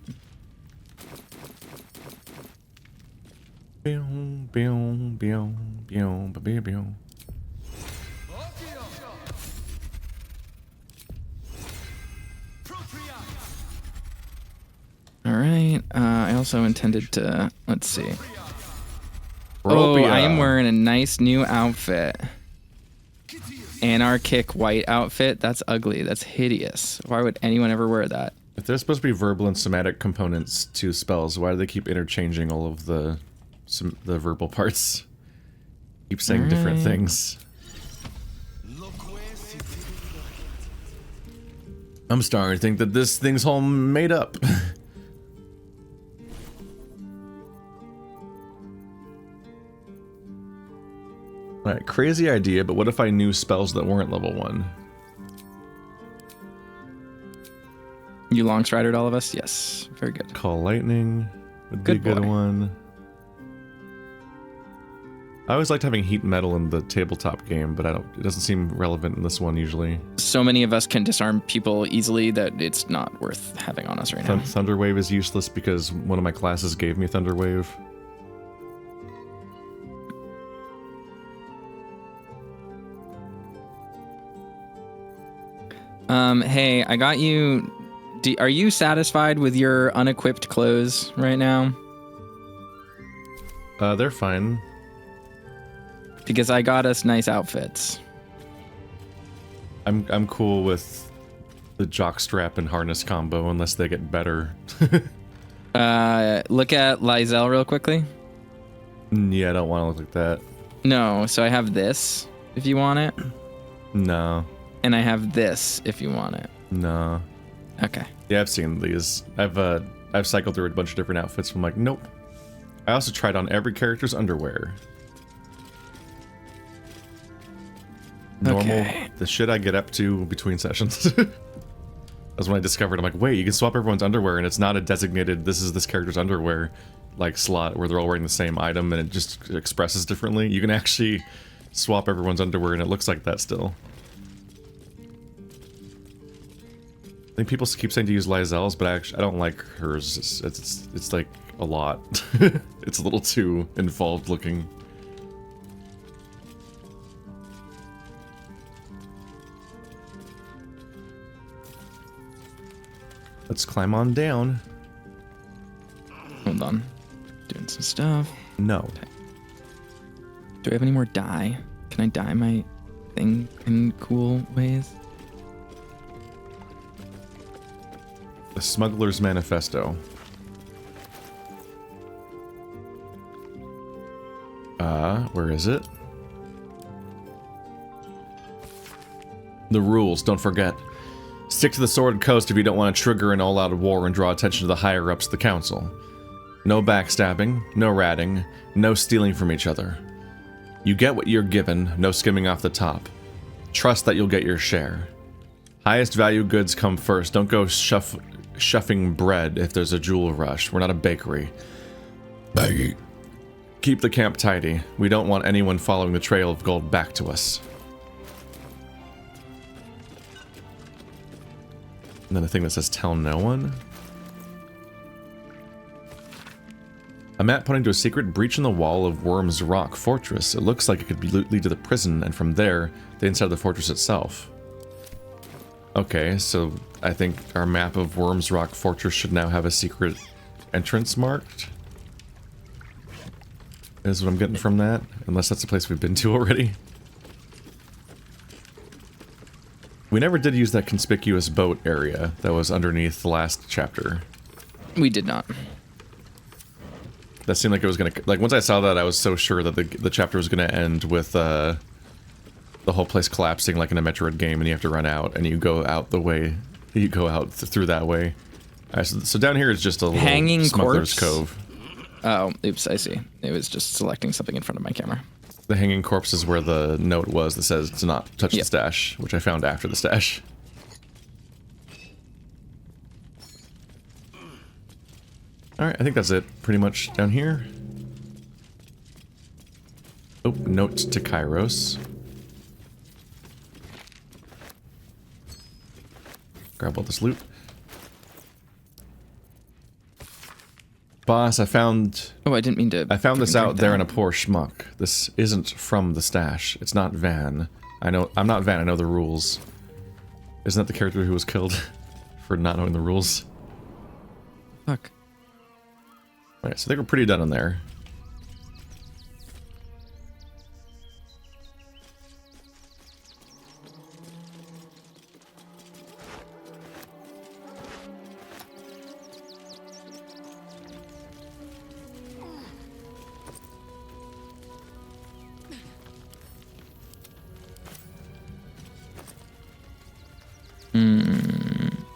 All right. I also intended to... Let's see. Oh, I am wearing a nice new outfit. Anarchic white outfit. That's ugly. That's hideous. Why would anyone ever wear that? If there's supposed to be verbal and somatic components to spells, why do they keep interchanging all of the verbal parts? Keep saying different things. I'm starting to think that this thing's all made up. Alright, crazy idea, but what if I knew spells that weren't level 1? You long stridered all of us? Yes. Very good. Call lightning would be a good one. I always liked having heat metal in the tabletop game, but it doesn't seem relevant in this one usually. So many of us can disarm people easily that it's not worth having on us right now. Thunderwave is useless because one of my classes gave me Thunderwave. Hey, I got you. Are you satisfied with your unequipped clothes right now? They're fine. Because I got us nice outfits. I'm cool with the jockstrap and harness combo unless they get better. Look at Lae'zel real quickly. Yeah, I don't want to look like that. No, so I have this if you want it. No. And I have this if you want it. No. Okay. Yeah, I've seen these. I've cycled through a bunch of different outfits. I'm like, nope. I also tried on every character's underwear. Normal, the shit I get up to between sessions. That's when I discovered, I'm like, wait, you can swap everyone's underwear and it's not a designated, this is this character's underwear, like, slot where they're all wearing the same item and it just expresses differently. You can actually swap everyone's underwear and it looks like that still. I think people keep saying to use Lae'zel's, but I don't like hers. It's like a lot. It's a little too involved looking. Let's climb on down. Hold on. Doing some stuff. No. Do I have any more dye? Can I dye my thing in cool ways? The Smuggler's Manifesto. Where is it? The rules, don't forget. Stick to the Sword Coast if you don't want to trigger an all-out war and draw attention to the higher-ups of the council. No backstabbing, no ratting, no stealing from each other. You get what you're given, no skimming off the top. Trust that you'll get your share. Highest value goods come first. Don't go shuffing bread if there's a jewel rush. We're not a bakery. Baggy. Keep the camp tidy. We don't want anyone following the trail of gold back to us. And then a thing that says tell no one. A map pointing to a secret breach in the wall of Worm's Rock Fortress. It looks like it could lead to the prison, and from there, the inside of the fortress itself. Okay, so I think our map of Worm's Rock Fortress should now have a secret entrance marked. Is what I'm getting from that, unless that's a place we've been to already. We never did use that conspicuous boat area that was underneath the last chapter. We did not. That seemed like it was gonna, like, once I saw that, I was so sure that the chapter was gonna end with the whole place collapsing like in a Metroid game, and you have to run out, and you go out the way, you go out through that way. So down here is just a little hanging smuggler's corpse? cove. Oh, oops, I see. It was just selecting something in front of my camera. The hanging corpse is where the note was that says to not touch the stash, which I found after the stash. Alright, I think that's it pretty much down here. Oh, note to Kairos. Grab all this loot. Boss, I found... Oh, I didn't mean to... I found this out there that. in a poor schmuck. This isn't from the stash. It's not Van. I know... I'm not Van, I know the rules. Isn't that the character who was killed for not knowing the rules? Fuck. Alright, so I think we're pretty done in there.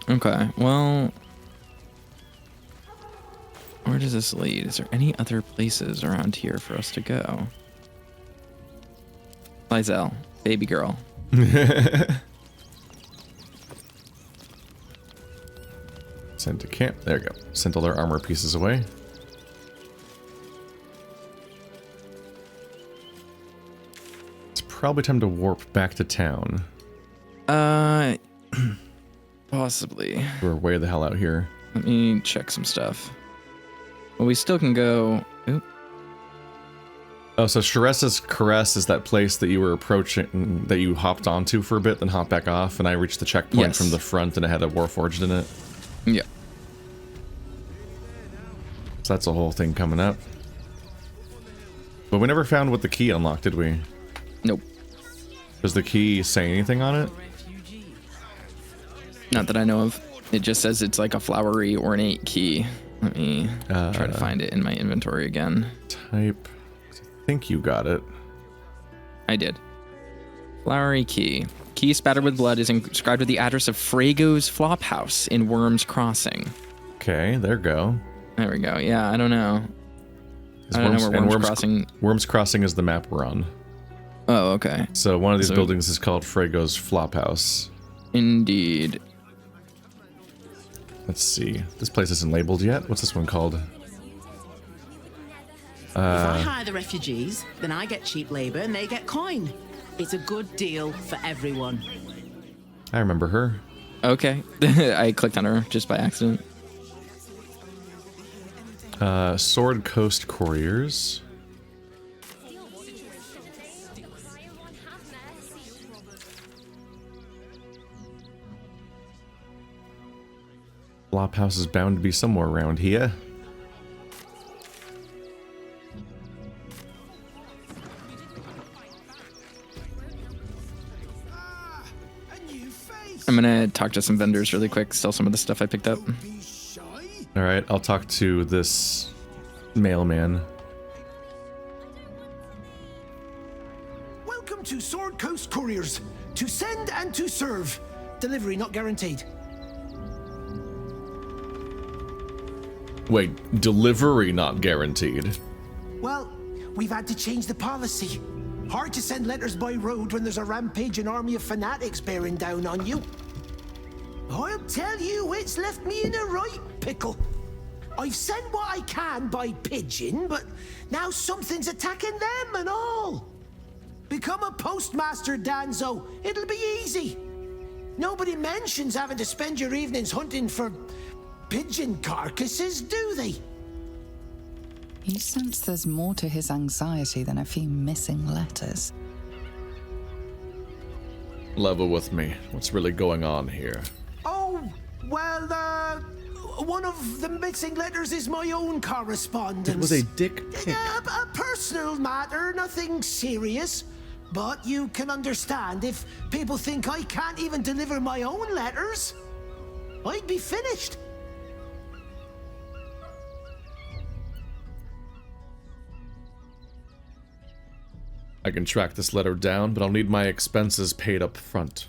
Okay, well... Where does this lead? Is there any other places around here for us to go? Lae'zel, baby girl. Sent to camp. There you go. Sent all their armor pieces away. It's probably time to warp back to town. Possibly. We're way the hell out here. Let me check some stuff. Well, we still can go... Oop. Oh, so Sharesa's Caress is that place that you were approaching, that you hopped onto for a bit, then hopped back off, and I reached the checkpoint from the front and it had a Warforged in it? Yeah. So that's a whole thing coming up. But we never found what the key unlocked, did we? Nope. Does the key say anything on it? Not that I know of. It just says it's like a flowery, ornate key. Let me try to find it in my inventory again. Type. I think you got it. I did. Flowery key. Key spattered with blood is inscribed with the address of Frago's Flophouse in Worm's Crossing. Okay, there we go. There we go. Yeah, I don't know. I don't know where Worm's Crossing... Worm's Crossing is the map we're on. Oh, okay. So one of these buildings is called Frago's Flophouse. Indeed. Let's see. This place isn't labeled yet. What's this one called? If I hire the refugees, then I get cheap labor and they get coin. It's a good deal for everyone. I remember her. Okay. I clicked on her just by accident. Sword Coast Couriers. Flophouse is bound to be somewhere around here. I'm gonna talk to some vendors really quick, sell some of the stuff I picked up. Alright, I'll talk to this mailman. Welcome to Sword Coast Couriers. To send and to serve. Delivery not guaranteed. Wait, delivery not guaranteed? Well, we've had to change the policy. Hard to send letters by road when there's a rampaging army of fanatics bearing down on you. I'll tell you, it's left me in a right pickle. I've sent what I can by pigeon, but now something's attacking them and all. Become a postmaster, Danzo. It'll be easy. Nobody mentions having to spend your evenings hunting for pigeon carcasses, do they? You sense there's more to his anxiety than a few missing letters. Level with me. What's really going on here? Oh, well, one of the missing letters is my own correspondence. It was a dick pic. A personal matter, nothing serious. But you can understand if people think I can't even deliver my own letters, I'd be finished. I can track this letter down, but I'll need my expenses paid up front.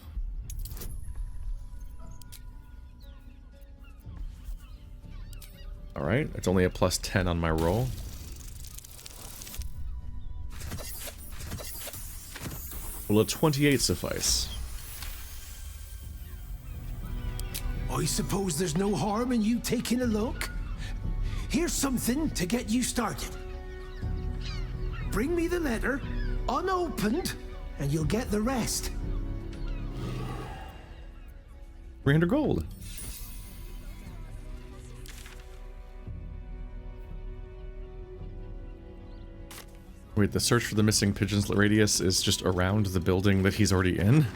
Alright, it's only a plus 10 on my roll. Will a 28 suffice? I suppose there's no harm in you taking a look. Here's something to get you started. Bring me the letter, unopened, and you'll get the rest. 300 gold. Wait, the search for the missing pigeons radius is just around the building that he's already in?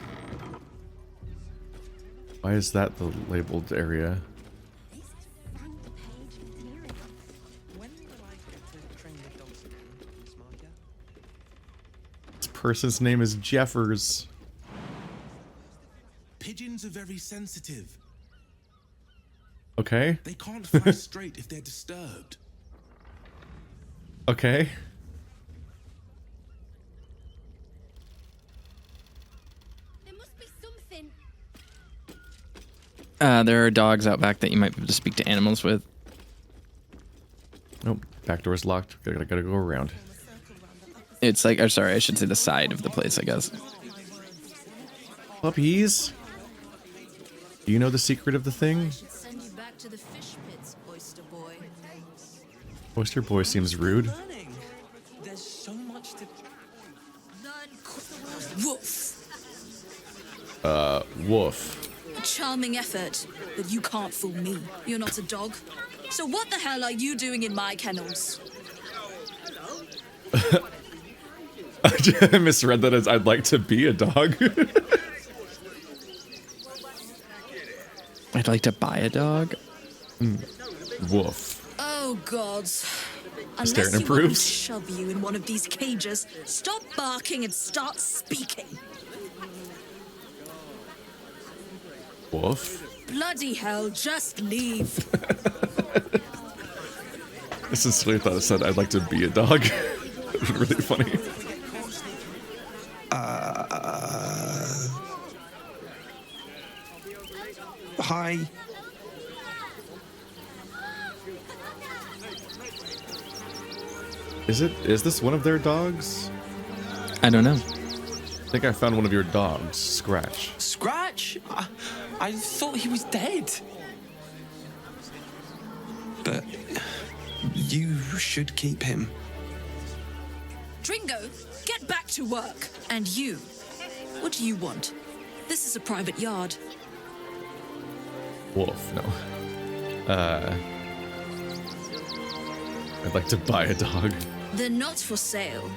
Why is that the labeled area? This person's name is Jeffers. Pigeons are very sensitive. Okay. They can't fly straight if they're disturbed. Okay. There are dogs out back that you might be able to speak to animals with. Nope, back door's locked. Gotta go around. It's like, I'm sorry, I should say the side of the place, I guess. Puppies? Do you know the secret of the thing? Send you back to the fish pits, Oyster Boy. Oyster Boy seems rude. There's so much to... Woof. Woof. Charming effort, but you can't fool me. You're not a dog. So what the hell are you doing in my kennels? I misread that as I'd like to be a dog. I'd like to buy a dog. Woof. Oh, gods. Stare Unless you want me to improves. shove you in one of these cages, stop barking and start speaking. Woof. Bloody hell, just leave. I sincerely thought it said I'd like to be a dog. It was really funny. Hi. Is this one of their dogs? I don't know. I think I found one of your dogs, Scratch. Scratch? I thought he was dead. But you should keep him. Dringo, get back to work. And you, what do you want? This is a private yard. Wolf, no. I'd like to buy a dog. They're not for sale.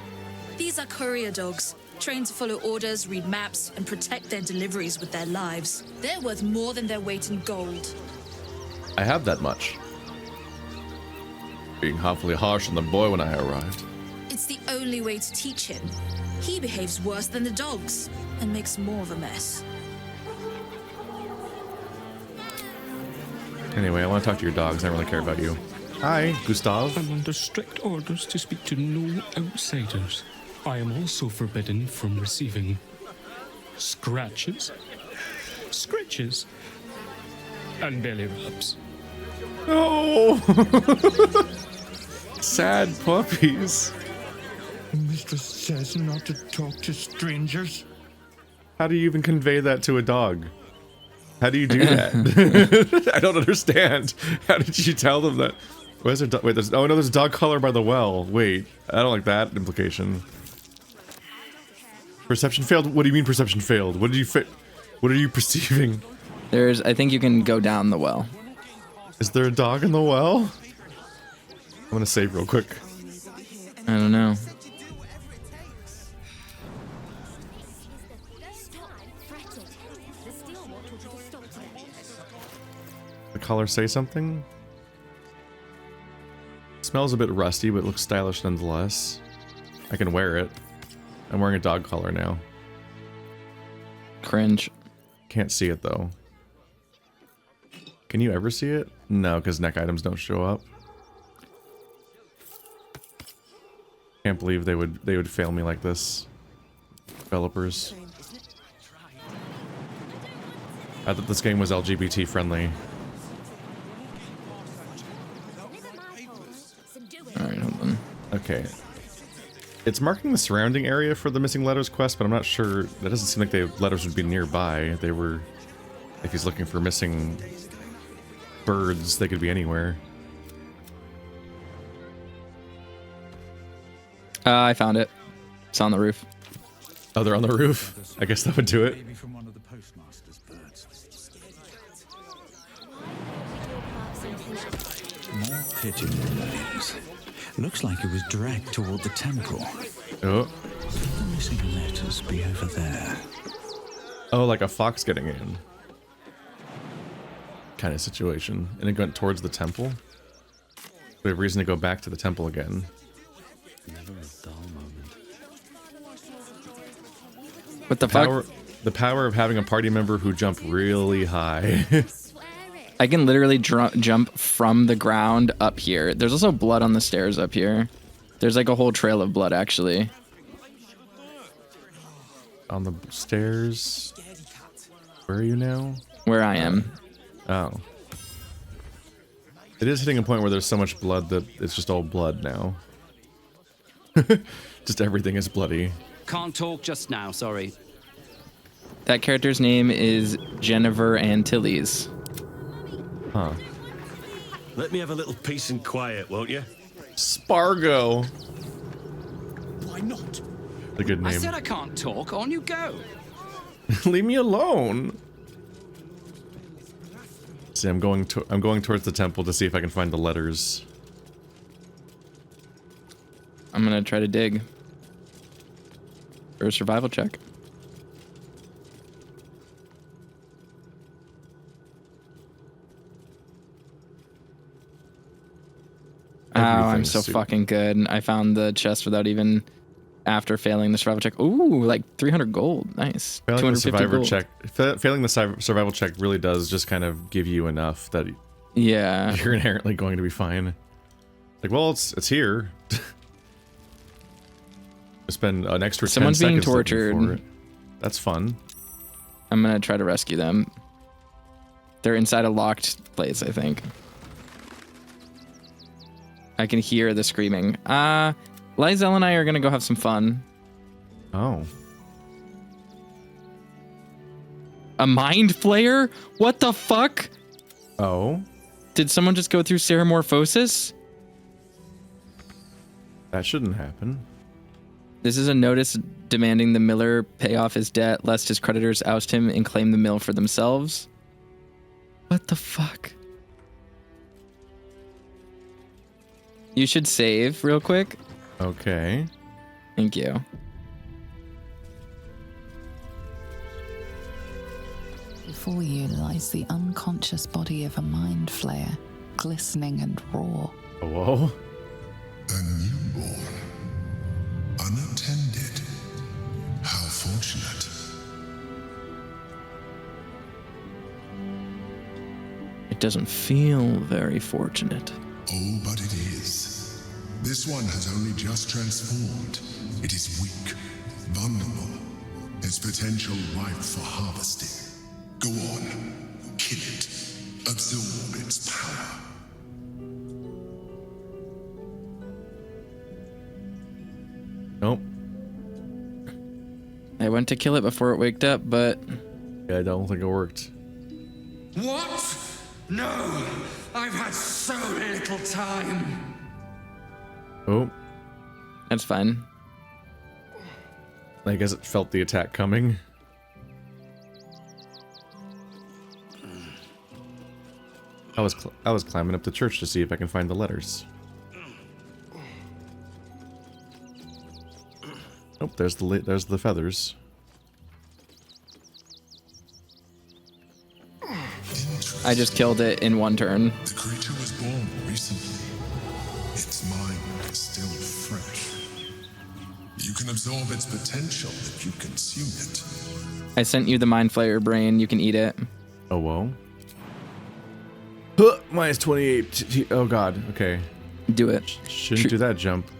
These are courier dogs, trained to follow orders, read maps, and protect their deliveries with their lives. They're worth more than their weight in gold. I have that much. Being awfully harsh on the boy when I arrived. It's the only way to teach him. He behaves worse than the dogs and makes more of a mess. Anyway, I want to talk to your dogs. I don't really care about you. Hi, Gustav. I'm under strict orders to speak to no outsiders. I am also forbidden from receiving scratches, scritches, and belly rubs. No! Sad puppies. Mistress says not to talk to strangers. How do you even convey that to a dog? How do you do that? I don't understand. How did you tell them that? Where's their wait, there's oh no, there's a dog collar by the well. Wait, I don't like that implication. Perception failed? What do you mean perception failed? What did you what are you perceiving? I think you can go down the well. Is there a dog in the well? I'm gonna save real quick. I don't know. The collar say something? Smells a bit rusty, but looks stylish nonetheless. I can wear it. I'm wearing a dog collar now. Cringe. Can't see it though. Can you ever see it? No, because neck items don't show up. Can't believe they would fail me like this. Developers. I thought this game was LGBT friendly. Alright, hold on. Okay. It's marking the surrounding area for the missing letters quest, but I'm not sure. That doesn't seem like the letters would be nearby. They were... If he's looking for missing birds, they could be anywhere. I found it. It's on the roof. Oh, they're on the roof? I guess that would do it. More pigeon remains. Looks like it was dragged toward the temple. Oh. Could the missing letters be over there? Oh, like a fox getting in. Kind of situation. And it went towards the temple? We have reason to go back to the temple again. Never a dull moment. What the fuck? The power of having a party member who jump really high. I can literally jump from the ground up here. There's also blood on the stairs up here. There's like a whole trail of blood, actually. On the stairs? Where are you now? Where I am. Oh. It is hitting a point where there's so much blood that it's just all blood now. Just everything is bloody. Can't talk just now, sorry. That character's name is Jennifer Antilles. Huh. Let me have a little peace and quiet, won't you? Spargo. Why not? A good name. I said I can't talk. On you go. Leave me alone. See, I'm going towards the temple to see if I can find the letters. I'm gonna try to dig for a survival check. Oh, I'm so fucking good. I found the chest without even after failing the survival check. Ooh, like 300 gold. Nice. Failing the survival gold. check. Failing the survival check really does just kind of give you enough that yeah, you're inherently going to be fine. Like, well, it's here. Spend an extra 10 Someone's being seconds looking for tortured. it. That's fun. I'm gonna try to rescue them. They're inside a locked place, I think. I can hear the screaming. Lae'zel and I are gonna go have some fun. Oh. A mind flayer? What the fuck? Oh. Did someone just go through Ceramorphosis? That shouldn't happen. This is a notice demanding the miller pay off his debt, lest his creditors oust him and claim the mill for themselves. What the fuck? You should save real quick. Okay. Thank you. Before you lies the unconscious body of a mind flayer, glistening and raw. Whoa. A newborn. Unattended. How fortunate. It doesn't feel very fortunate. Oh, but it is. This one has only just transformed. It is weak, vulnerable. Its potential ripe for harvesting. Go on, kill it. Absorb its power. Nope. I went to kill it before it waked up, but... Yeah, I don't think it worked. What? No! I've had so little time! Oh. That's fine. I guess it felt the attack coming. I was climbing up the church to see if I can find the letters. Oh, there's the feathers. I just killed it in one turn. The creature was born recently. Its mind is still fresh. You can absorb its potential if you consume it. I sent you the mind flayer brain. You can eat it. Oh, whoa. Huh, minus 28. Oh, God. Okay. Do it. Shouldn't do that jump.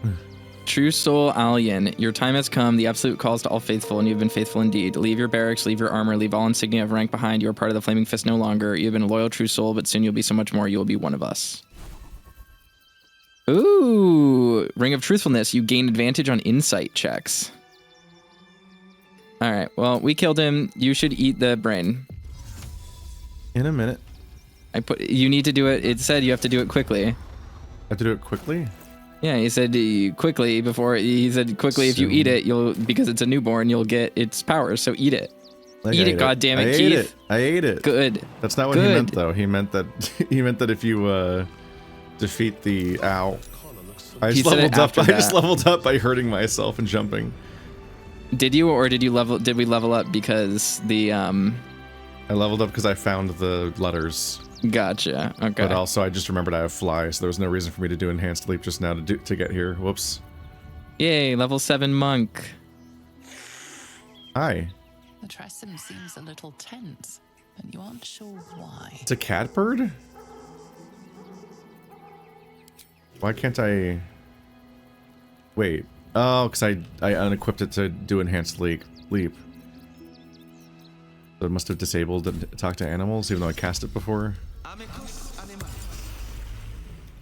True soul alien, your time has come, the absolute calls to all faithful, and you have been faithful indeed. Leave your barracks, leave your armor, leave all insignia of rank behind. You are part of the Flaming Fist no longer. You have been a loyal true soul, but soon you'll be so much more. You will be one of us. Ooh, Ring of Truthfulness. You gain advantage on insight checks. All right, well, we killed him. You should eat the brain. In a minute. You need to do it. It said you have to do it quickly. I have to do it quickly? Yeah, he said quickly before. He said quickly if you eat it, because it's a newborn, you'll get its powers. So eat it. Eat it, goddammit, Keith. I ate it. Good. That's not what he meant, though. He meant that if you defeat the owl. I just leveled up by hurting myself and jumping. Did you, or did we level up because the I leveled up because I found the letters. Gotcha. Okay. But also, I just remembered I have fly, so there was no reason for me to do enhanced leap just now to get here. Whoops. Yay, level 7 monk. Hi. The Tressum seems a little tense, but you aren't sure why. It's a catbird? Why can't I... Wait. Oh, because I unequipped it to do enhanced leap. So it must have disabled talk to animals, even though I cast it before.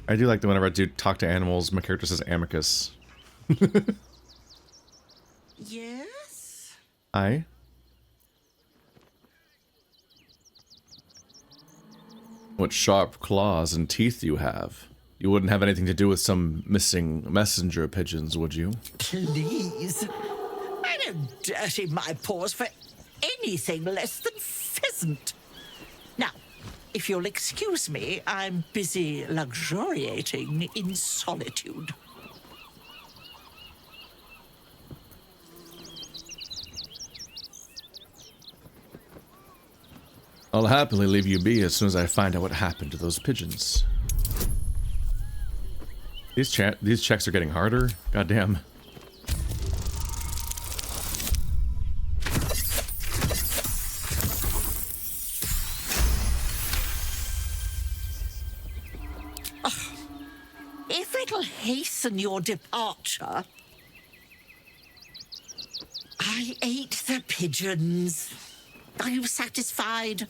I do like that whenever I do talk to animals, my character says amicus. Yes? Hi. What sharp claws and teeth you have. You wouldn't have anything to do with some missing messenger pigeons, would you? Please. I don't dirty my paws for anything less than pheasant. Now, if you'll excuse me, I'm busy luxuriating in solitude. I'll happily leave you be as soon as I find out what happened to those pigeons. These checks are getting harder. Goddamn. If it'll hasten your departure... I ate the pigeons. Are you satisfied?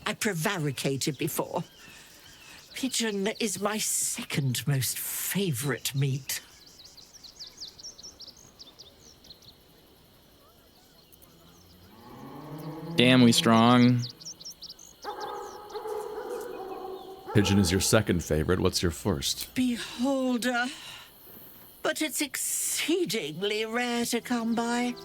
I prevaricated before. Pigeon is my second most favorite meat. Damn, we strong. Pigeon is your second favorite. What's your first? Beholder. But it's exceedingly rare to come by.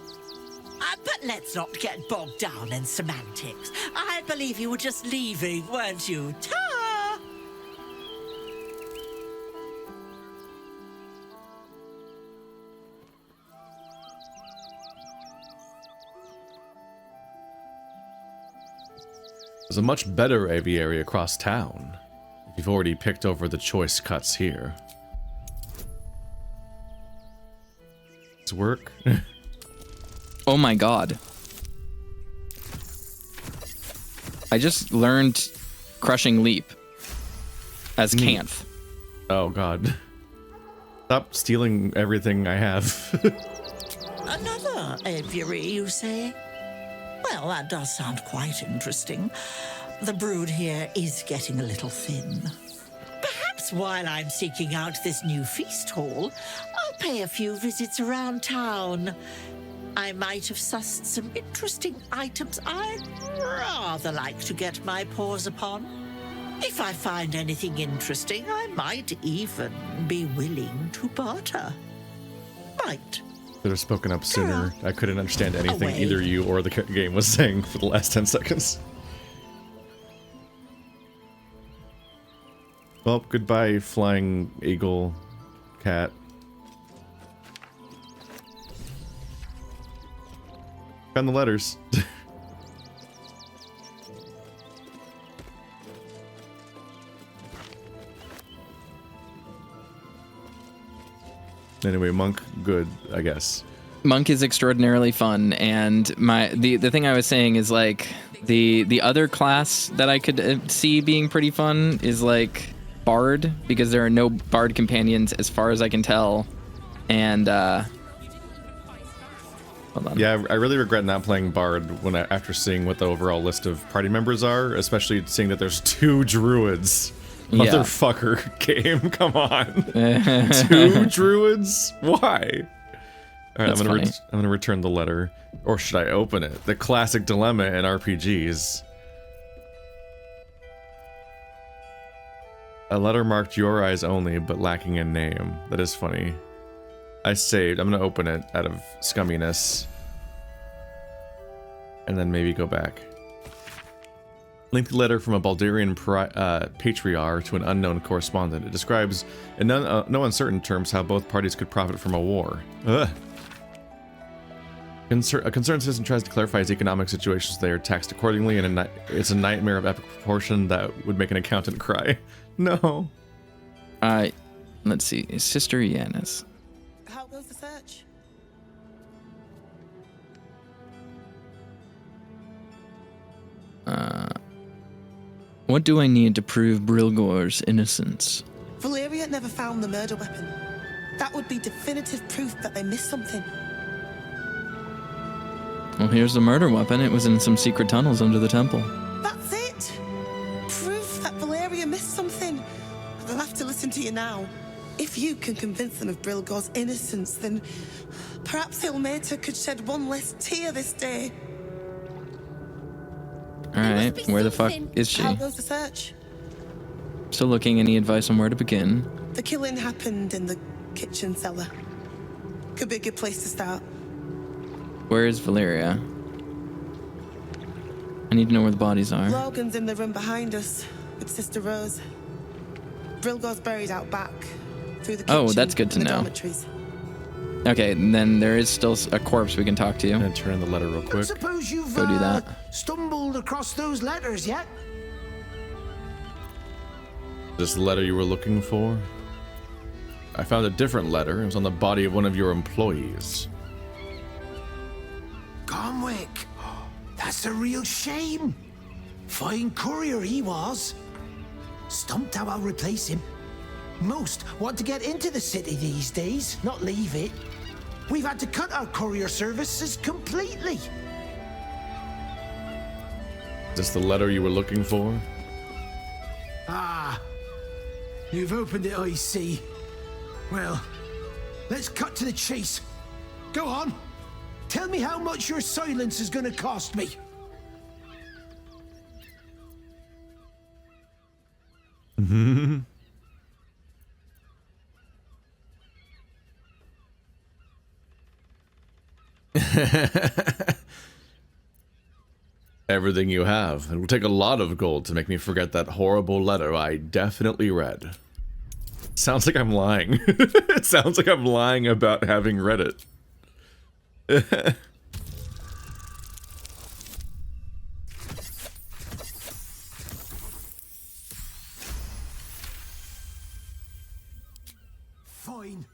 But let's not get bogged down in semantics. I believe you were just leaving, weren't you? Ta! There's a much better aviary across town. If you've already picked over the choice cuts here. Does it work? Oh my god. I just learned Crushing Leap as Canth. Oh god. Stop stealing everything I have. Another aviary, you say? Well, that does sound quite interesting. The brood here is getting a little thin. Perhaps while I'm seeking out this new feast hall, I'll pay a few visits around town. I might have sussed some interesting items I'd rather like to get my paws upon. If I find anything interesting, I might even be willing to barter. Might. Should have spoken up sooner. I couldn't understand anything Away. either you or the game was saying for the last 10 seconds. Well, goodbye, flying eagle cat. Found the letters. Anyway, Monk, good, I guess. Monk is extraordinarily fun, and the thing I was saying is like the other class that I could see being pretty fun is like Bard, because there are no Bard companions as far as I can tell, and hold on. Yeah, I really regret not playing Bard after seeing what the overall list of party members are, especially seeing that there's 2 druids. Yeah. Motherfucker, game, come on. 2 druids? Why? All right, I'm gonna return the letter, or should I open it? The classic dilemma in RPGs. A letter marked your eyes only, but lacking a name. That is funny. I saved. I'm gonna open it out of scumminess, and then maybe go back. Lengthy letter from a Baldurian patriarch to an unknown correspondent. It describes, in no uncertain terms, how both parties could profit from a war. Ugh. A concerned citizen tries to clarify his economic situation so they are taxed accordingly, and it's a nightmare of epic proportion that would make an accountant cry. No. Let's see. Sister Yanis. How goes the search? What do I need to prove Brilgor's innocence? Valeria never found the murder weapon. That would be definitive proof that they missed something. Well, here's the murder weapon. It was in some secret tunnels under the temple. That's it! Proof that Valeria missed something. They'll have to listen to you now. If you can convince them of Brilgor's innocence, then perhaps Ilmater could shed one less tear this day. Alright, where the fuck is she? How goes the search? Still looking. Any advice on where to begin? The killing happened in the kitchen cellar. Could be a good place to start. Where is Valeria? I need to know where the bodies are. Logan's in the room behind us with Sister Rose. Brilgor's buried out back through the kitchen. Oh, that's good to and the know. dormitories. Okay, and then there is still a corpse we can talk to. I'm gonna turn in the letter real quick. Suppose you've Go do that. stumbled across those letters yet? This letter you were looking for? I found a different letter. It was on the body of one of your employees. Comwick, that's a real shame. Fine courier he was. Stumped how I'll replace him. Most want to get into the city these days, not leave it. We've had to cut our courier services completely. Is this the letter you were looking for? Ah, you've opened it, I see. Well, let's cut to the chase. Go on. Tell me how much your silence is going to cost me. Everything you have. It will take a lot of gold to make me forget that horrible letter I definitely read. Sounds like I'm lying. It sounds like I'm lying about having read it. mine.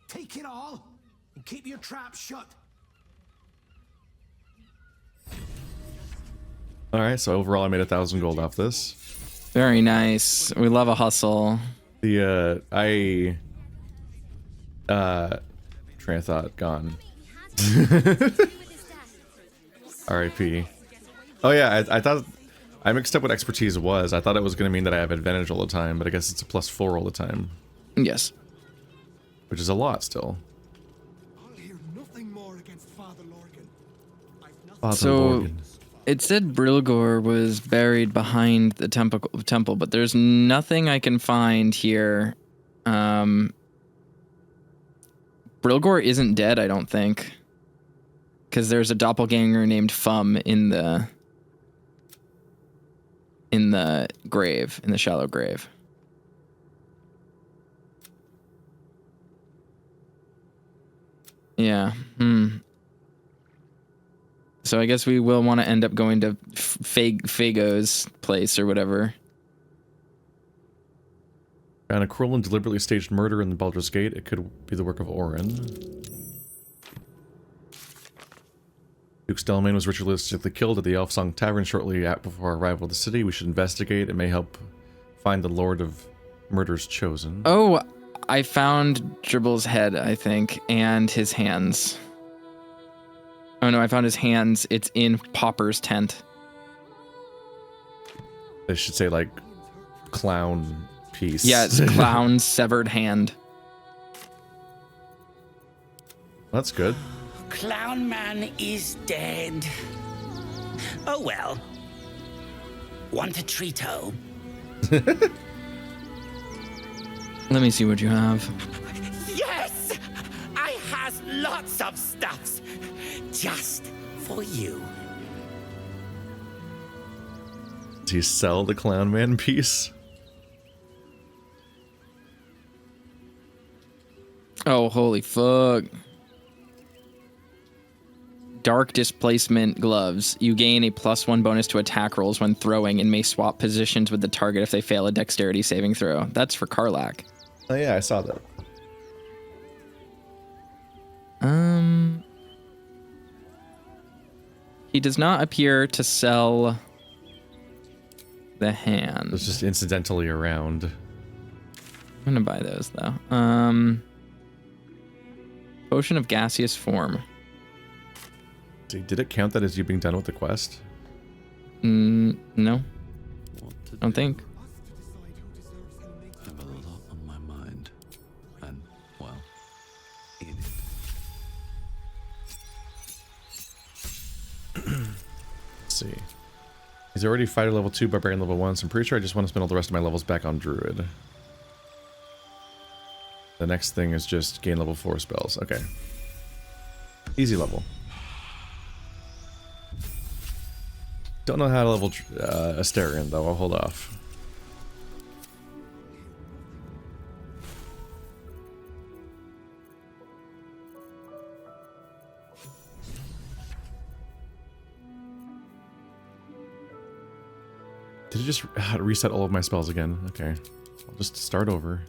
Take it all and keep your trap shut. All right, so overall I made 1,000 gold off this. Very nice. We love a hustle. The train of thought gone. R.I.P. Oh yeah, I thought I mixed up what expertise was. I thought it was going to mean that I have advantage all the time, but I guess it's a +4 all the time. Yes. Which is a lot still. Father So Lorgan. it said Brilgor was buried behind the temple, but there's nothing I can find here. Brilgor isn't dead, I don't think. Because there's a doppelganger named Fum in the grave, in the shallow grave. Yeah. So I guess we will want to end up going to Fago's place or whatever. Found a cruel and deliberately staged murder in the Baldur's Gate. It could be the work of Orin. Duke Stelmane was ritualistically killed at the Elfsong Tavern shortly before our arrival to the city. We should investigate. It may help find the Lord of Murder's Chosen. Oh, I found Dribble's head, I think, and his hands. Oh no, I found his hands. It's in Popper's tent. They should say, like, clown piece. Yeah, it's clown's severed hand. That's good. Clown Man is dead. Oh well. Want a treato? Let me see what you have. Yes! I has lots of stuffs. Just for you. Do you sell the Clown Man piece? Oh, holy fuck. Dark Displacement Gloves. You gain a +1 bonus to attack rolls when throwing and may swap positions with the target if they fail a dexterity saving throw. That's for Karlak. Oh yeah, I saw that. He does not appear to sell the hand. It's just incidentally around. I'm gonna buy those though. Potion of Gaseous Form. Did it count that as you being done with the quest? No. Don't think. I have a lot on my mind. And, well, in it. Let's see. He's already fighter level 2, barbarian level 1, so I'm pretty sure I just want to spend all the rest of my levels back on druid. The next thing is just gain level 4 spells. Okay. Easy level. Don't know how to level Asterion, though. I'll hold off. Did it just reset all of my spells again? Okay. I'll just start over.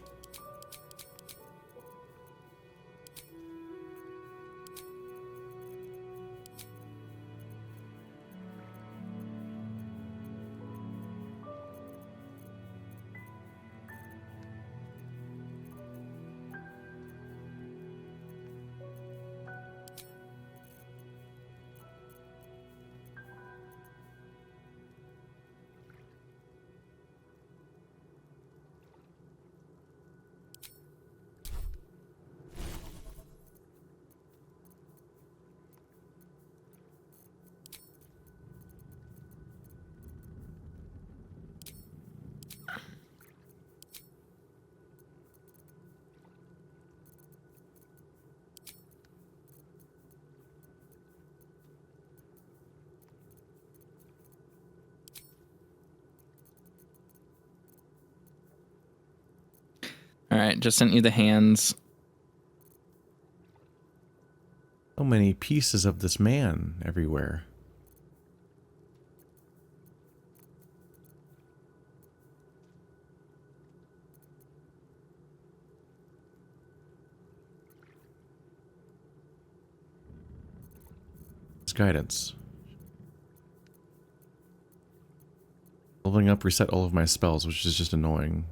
Alright, just sent you the hands. So many pieces of this man everywhere. guidance. Leveling up reset all of my spells, which is just annoying.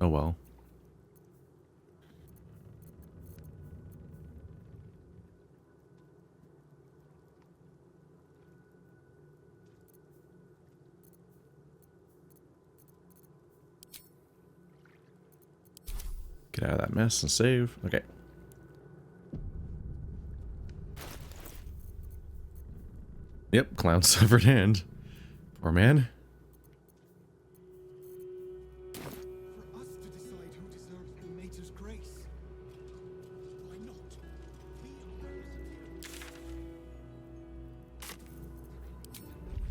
Oh well. Get out of that mess and save. Okay. Yep, clown's severed hand. Poor man.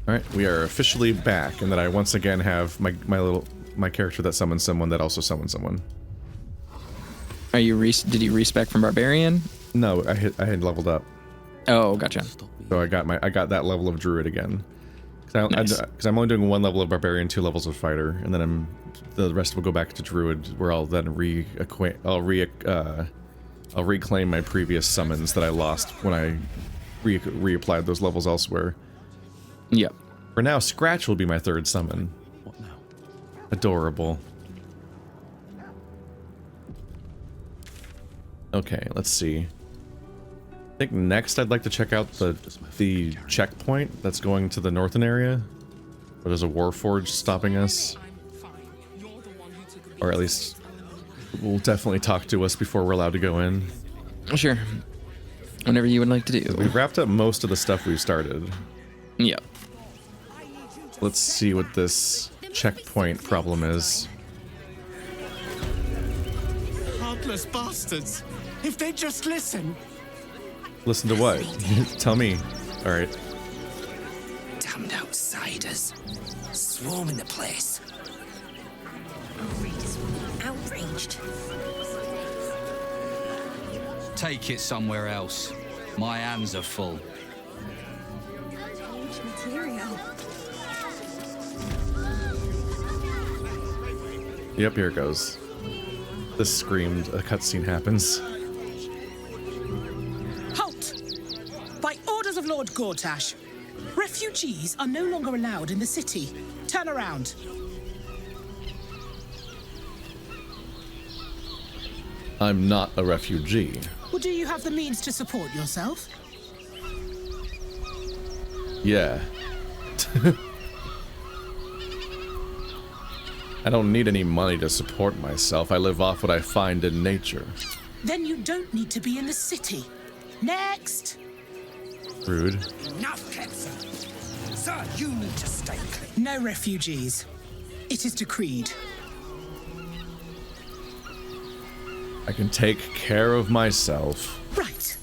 Alright, we are officially back, and then I once again have my character that summons someone that also summons someone. Are you did you respec from Barbarian? No, I had leveled up. Oh, gotcha. So I got that level of Druid again. Because I'm only doing 1 level of Barbarian, 2 levels of Fighter, and then the rest will go back to Druid, where I'll then I'll reclaim my previous summons that I lost when I reapplied those levels elsewhere. Yep. For now, Scratch will be my 3rd summon. What now? Adorable. Okay, let's see. I think next I'd like to check out the checkpoint that's going to the northern area. Where there's a Warforged stopping us. Or at least will definitely talk to us before we're allowed to go in. Sure. Whatever you would like to do. We've wrapped up most of the stuff we've started. Yep. Let's see what this checkpoint problem is. Heartless bastards! If they just listen! Listen to what? Tell me. Alright. Damned outsiders. Swarming the place. Outraged. Take it somewhere else. My hands are full. Material. Yep, here it goes. This screamed, a cutscene happens. Halt! By orders of Lord Gortash, refugees are no longer allowed in the city. Turn around. I'm not a refugee. Well, do you have the means to support yourself? Yeah. I don't need any money to support myself. I live off what I find in nature. Then you don't need to be in the city. Next! Rude. Enough, Ketzer. Sir, you need to stay clean. No refugees. It is decreed. I can take care of myself. Right.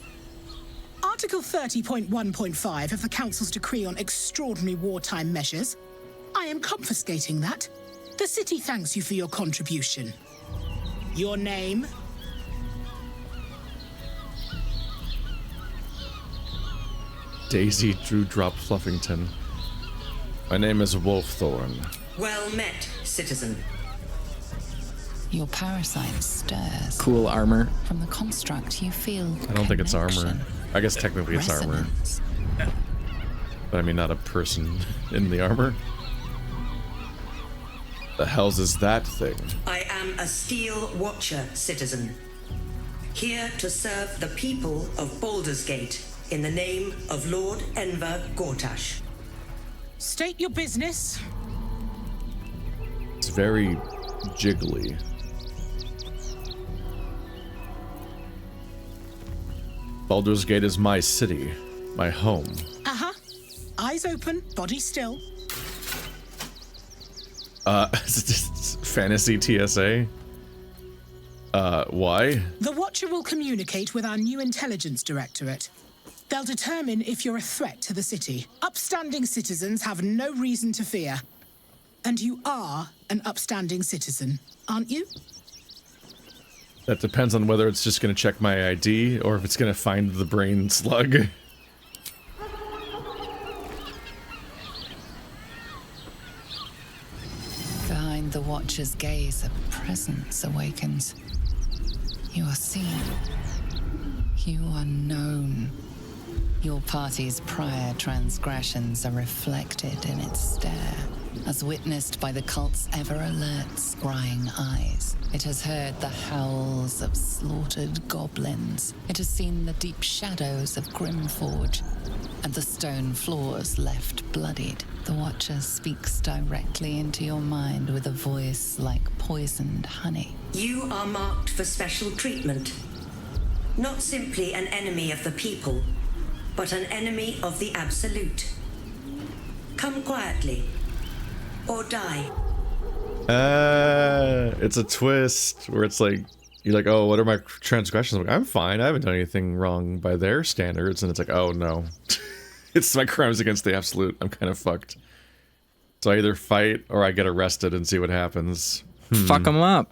Article 30.1.5 of the Council's decree on extraordinary wartime measures. I am confiscating that. The city thanks you for your contribution. Your name? Daisy Dewdrop Fluffington. My name is Wolfthorn. Well met, citizen. Your parasite stirs. Cool armor. From the construct, you feel I don't think it's armor. connection, I guess technically it's armor. resonance. But I mean, not a person in the armor. The hell's is that thing? I am a Steel Watcher, citizen. Here to serve the people of Baldur's Gate in the name of Lord Enver Gortash. State your business. It's very jiggly. Baldur's Gate is my city, my home. Uh-huh. Eyes open, body still. Fantasy TSA? Why? The Watcher will communicate with our new intelligence directorate. They'll determine if you're a threat to the city. Upstanding citizens have no reason to fear. And you are an upstanding citizen, aren't you? That depends on whether it's just gonna check my ID or if it's gonna find the brain slug. Behind the Watcher Watcher's gaze, a presence awakens. You are seen. You are known. Your party's prior transgressions are reflected in its stare, as witnessed by the cult's ever-alert, scrying eyes. It has heard the howls of slaughtered goblins. It has seen the deep shadows of Grimforge, and the stone floors left bloodied. The Watcher speaks directly into your mind with a voice like poisoned honey. You are marked for special treatment. Not simply an enemy of the people, but an enemy of the Absolute. Come quietly, or die. It's a twist where it's like, you're like, oh, what are my transgressions? I'm like, I'm fine. I haven't done anything wrong by their standards. And it's like, oh no, it's my crimes against the Absolute. I'm kind of fucked. So I either fight or I get arrested and see what happens. Fuck them up.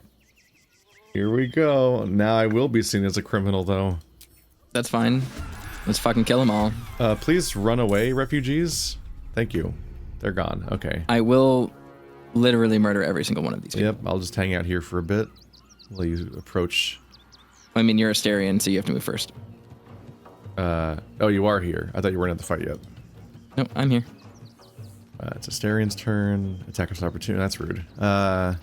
Here we go. Now I will be seen as a criminal, though. That's fine. Let's fucking kill them all. Please run away, refugees. Thank you. They're gone. Okay. I will literally murder every single one of these people. Yep, I'll just hang out here for a bit while you approach. I mean, you're Asterion, so you have to move first. Oh, you are here. I thought you weren't at the fight yet. No, I'm here. It's Asterian's turn. Attacker's opportunity. That's rude. Oh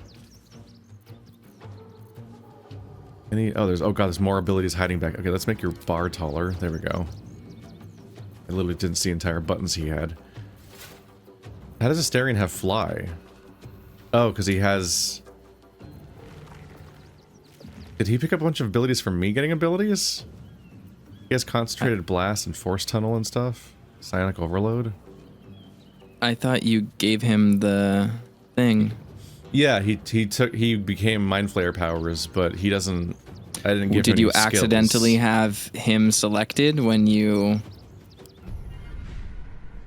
god, there's more abilities hiding back. Okay, let's make your bar taller. There we go. I literally didn't see entire buttons he had. How does Asterion have fly? Oh, because he has... Did he pick up a bunch of abilities from me getting abilities? He has concentrated blast and force tunnel and stuff. Psionic overload. I thought you gave him the thing. Yeah, he became mind flayer powers, but he doesn't. I didn't give him Did you any accidentally skills. have him selected when you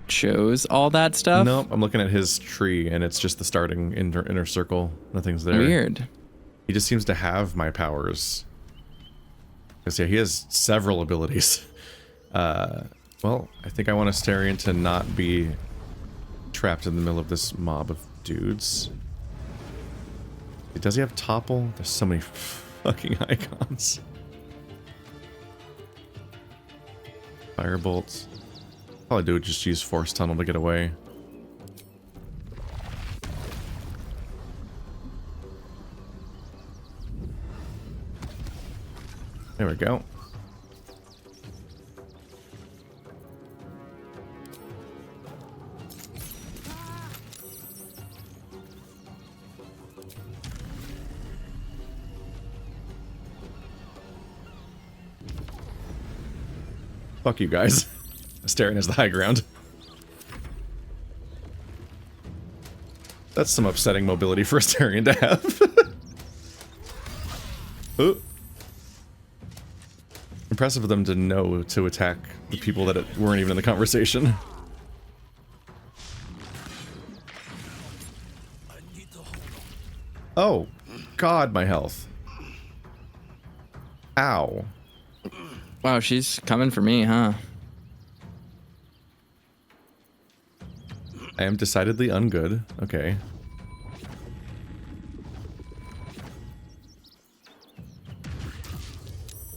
chose all that stuff? Nope, I'm looking at his tree and it's just the starting inner circle. Nothing's there. Weird. He just seems to have my powers. Because yeah, he has several abilities. Well, I think I want Asterion to not be trapped in the middle of this mob of dudes. Does he have topple? There's so many fucking icons. Firebolt. All I do is just use force tunnel to get away. There we go. Fuck you guys. Asterion has the high ground. That's some upsetting mobility for Asterion to have. Ooh. Impressive of them to know to attack the people that weren't even in the conversation. Oh, God, my health. Ow. Wow, she's coming for me, huh? I am decidedly ungood. Okay.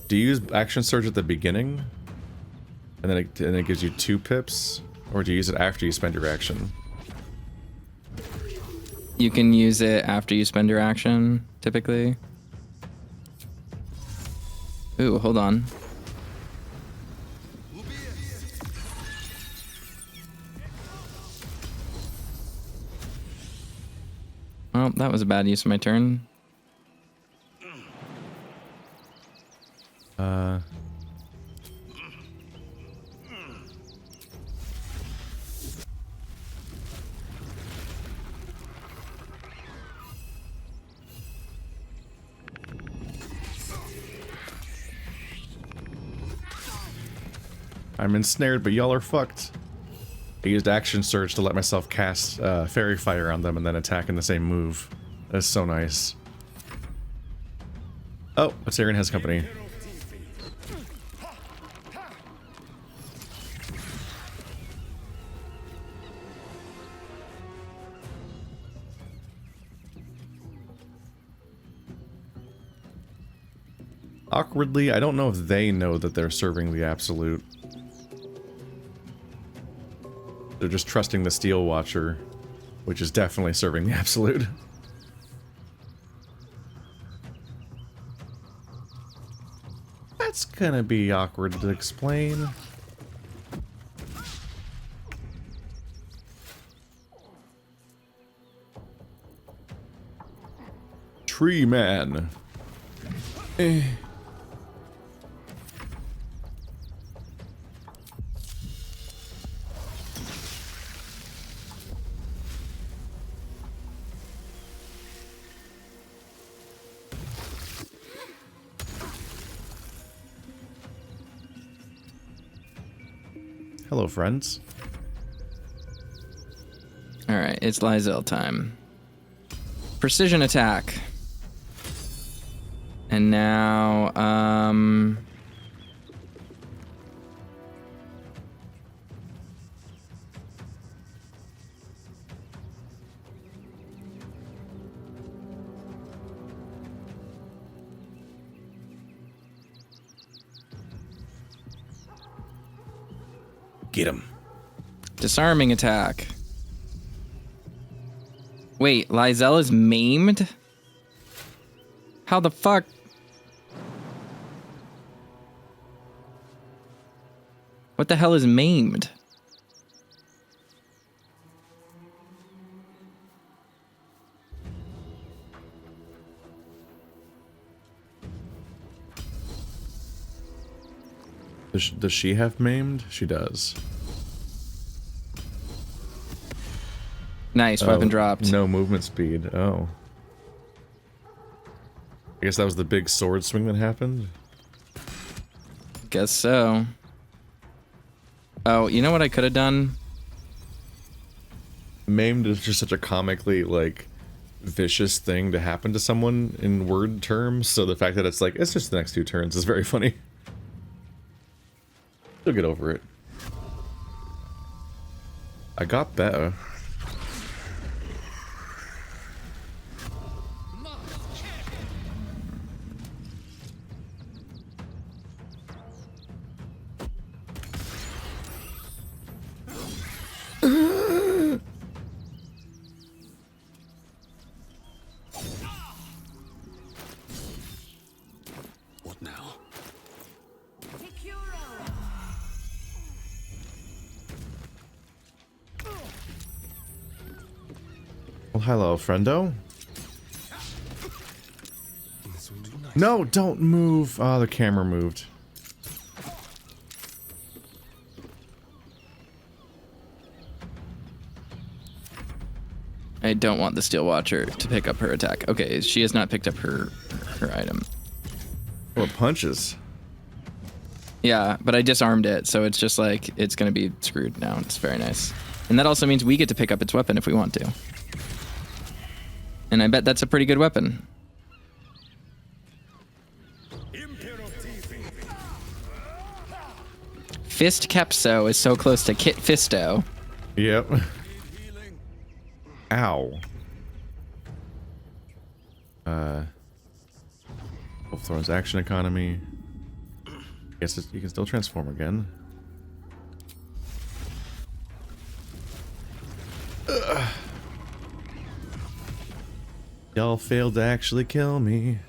Do you use action surge at the beginning? And then it gives you 2 pips? Or do you use it after you spend your action? You can use it after you spend your action, typically. Ooh, hold on. Oh, that was a bad use of my turn. I'm ensnared, but y'all are fucked. I used action surge to let myself cast fairy fire on them and then attack in the same move. That's so nice. Oh, Asterion has company. Awkwardly, I don't know if they know that they're serving the Absolute. They're just trusting the Steel Watcher, which is definitely serving the Absolute. That's gonna be awkward to explain. Tree Man. Hello, friends. All right, it's Lae'zel time. Precision attack. And now, get him. Disarming attack. Wait, Lae'zel is maimed? How the fuck? What the hell is maimed? Does she have maimed? She does. Nice, weapon dropped. No movement speed. Oh. I guess that was the big sword swing that happened? Guess so. Oh, you know what I could have done? Maimed is just such a comically, like, vicious thing to happen to someone in word terms, so the fact that it's like, it's just the next 2 turns is very funny. You'll get over it. I got better. What now? Well, hello, friendo. No, don't move. Oh, the camera moved. I don't want the Steel Watcher to pick up her attack. Okay, she has not picked up her item. Well, punches. Yeah, but I disarmed it, so it's just like, it's gonna be screwed now. It's very nice. And that also means we get to pick up its weapon if we want to. And I bet that's a pretty good weapon. Fist Kepso is so close to Kit Fisto. Yep. Ow. Wolfthorn's action economy. Guess you can still transform again. Ugh. Y'all failed to actually kill me.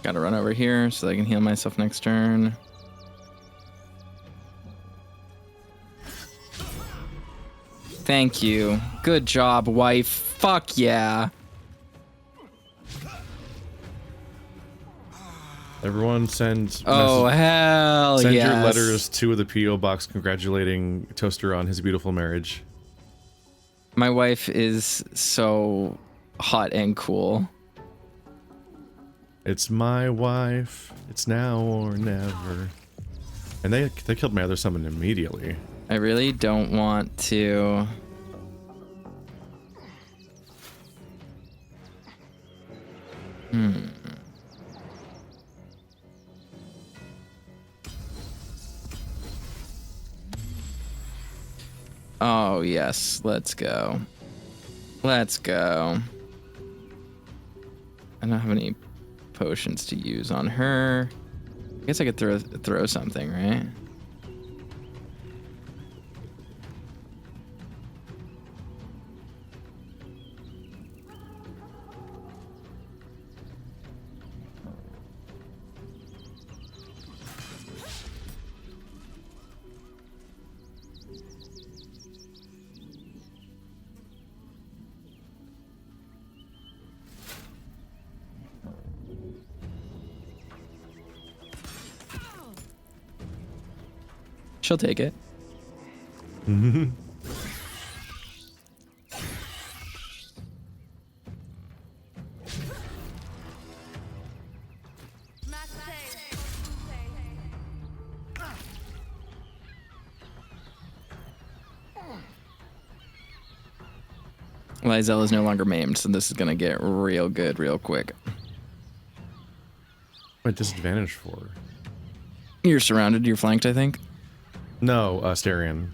Gotta run over here so I can heal myself next turn. Thank you. Good job, wife. Fuck yeah. Everyone send hell send yes. your letters to the P.O. box congratulating Toaster on his beautiful marriage. My wife is so hot and cool. It's my wife. It's now or never. And they killed my other summon immediately. I really don't want to. Oh, yes. Let's go. Let's go. I don't have any potions to use on her. I guess I could throw something, right? She'll take it. Lae'zel is no longer maimed, so this is gonna get real good real quick. What disadvantage for? You're surrounded, you're flanked, I think. No, Asterion.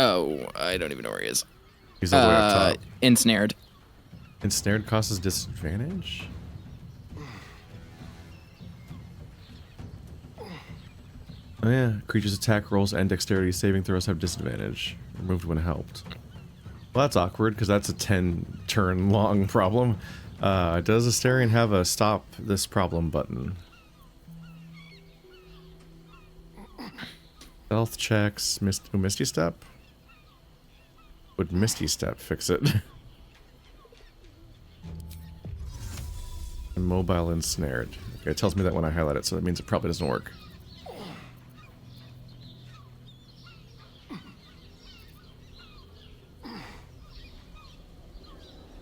Oh, I don't even know where he is. He's all the way up top. Ensnared. Ensnared causes disadvantage? Oh yeah, creatures' attack rolls and dexterity saving throws have disadvantage. Removed when helped. Well, that's awkward, because that's a 10-turn long problem. Does Asterion have a stop this problem button? Stealth checks, Misty Step? Would Misty Step fix it? Immobile ensnared. Okay, it tells me that when I highlight it, so that means it probably doesn't work.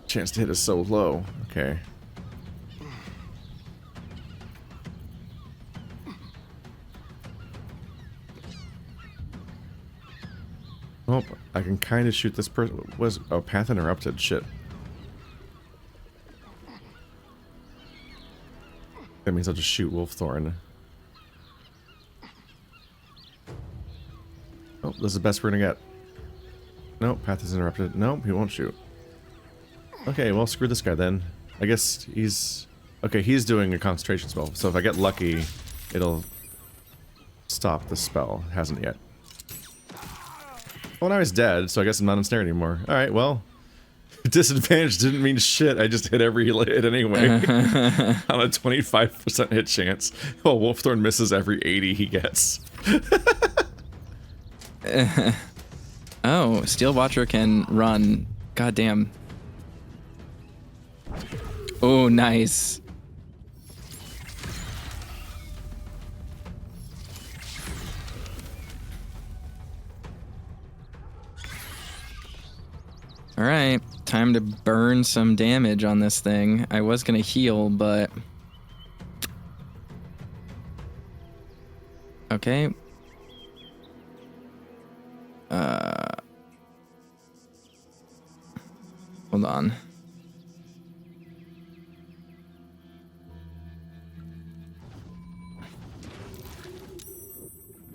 Chance to hit is so low. Okay. Oh, I can kind of shoot this person. Was path interrupted? Shit. That means I'll just shoot Wolfthorn. Oh, this is the best we're gonna get. Nope, path is interrupted. Nope, he won't shoot. Okay, well, screw this guy then. I guess he's... Okay, he's doing a concentration spell, so if I get lucky, it'll stop the spell. It hasn't yet. Well, now he's dead, so I guess I'm not ensnared anymore. Alright, well... Disadvantage didn't mean shit, I just hit every hit anyway. On a 25% hit chance. Well, Wolfthorn misses every 80 he gets. Oh, Steel Watcher can run. Goddamn. Oh, nice. All right, time to burn some damage on this thing. I was gonna heal, but... Okay. Hold on.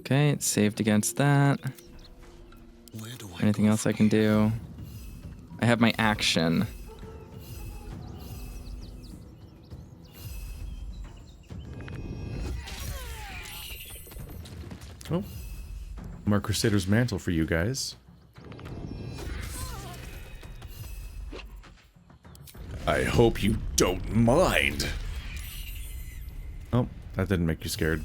Okay, it's saved against that. Anything else I can do? I have my action. Oh. More Crusader's Mantle for you guys. I hope you don't mind. Oh, that didn't make you scared.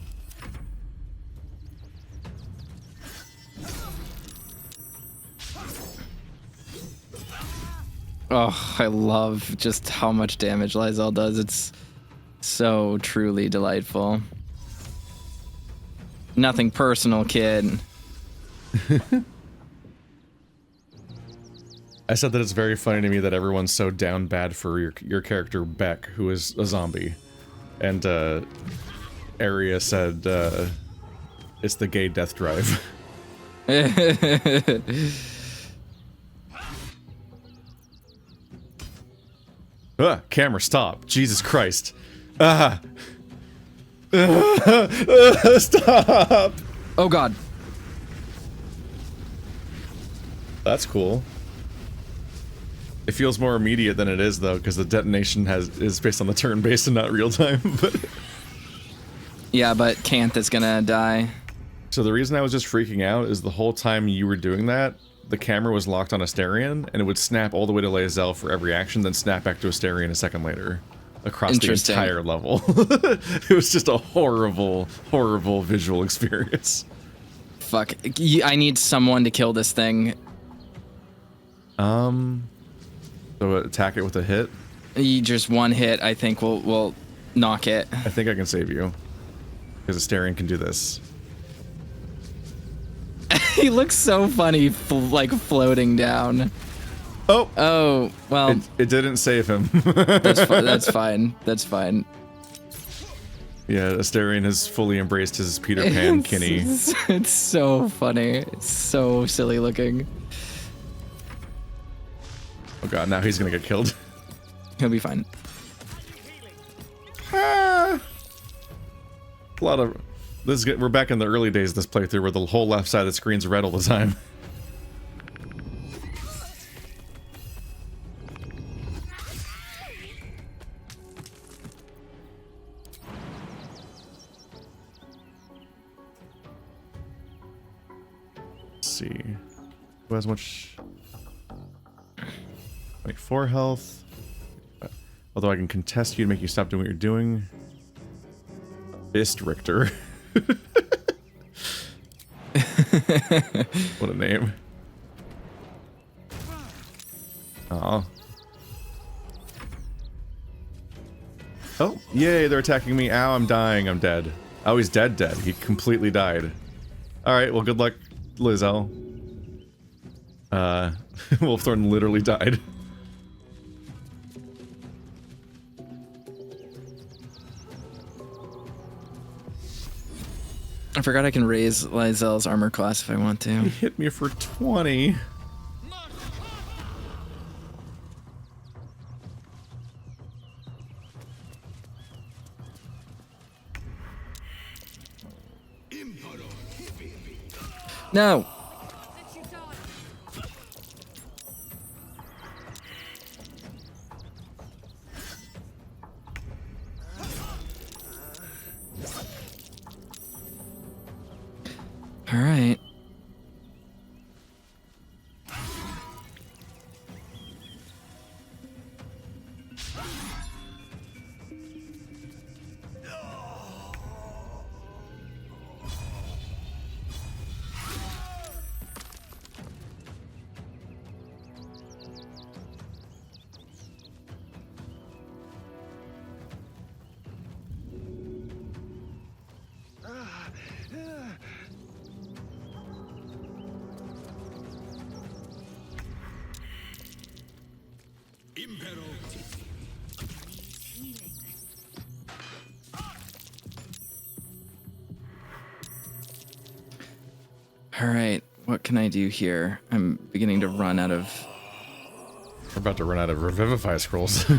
Oh, I love just how much damage Lae'zel does. It's so truly delightful. Nothing personal, kid. I said that it's very funny to me that everyone's so down bad for your character Beck, who is a zombie, and Aria said it's the gay death drive. Camera, stop! Jesus Christ! Stop! Oh God. That's cool. It feels more immediate than it is though, because the detonation is based on the turn-based and not real time. But yeah, but Canth is gonna die. So the reason I was just freaking out is the whole time you were doing that, the camera was locked on Asterion, and it would snap all the way to Lae'zel for every action, then snap back to Asterion a second later. Across the entire level. It was just a horrible, horrible visual experience. Fuck. I need someone to kill this thing. So attack it with a hit? Just one hit, I think, will knock it. I think I can save you. Because Asterion can do this. He looks so funny, like floating down. Oh, well. It didn't save him. That's fine. That's fine. Yeah, Asterion has fully embraced his Peter Pan Kinney. It's so funny. It's so silly looking. Oh god, now he's gonna get killed. He'll be fine. A lot of... we're back in the early days of this playthrough where the whole left side of the screen's red all the time. See who has much 24 health, although I can contest you to make you stop doing what you're doing. Fist Richter. What a name. Aw. Oh, yay, they're attacking me. Ow, I'm dying, I'm dead. Oh, he's dead. He completely died. Alright, well, good luck, Lae'zel. Wolfthorn literally died. I forgot I can raise Lae'zel's armor class if I want to. He hit me for 20. No. All right. All right, what can I do here? I'm beginning to run out of... We're about to run out of Revivify scrolls.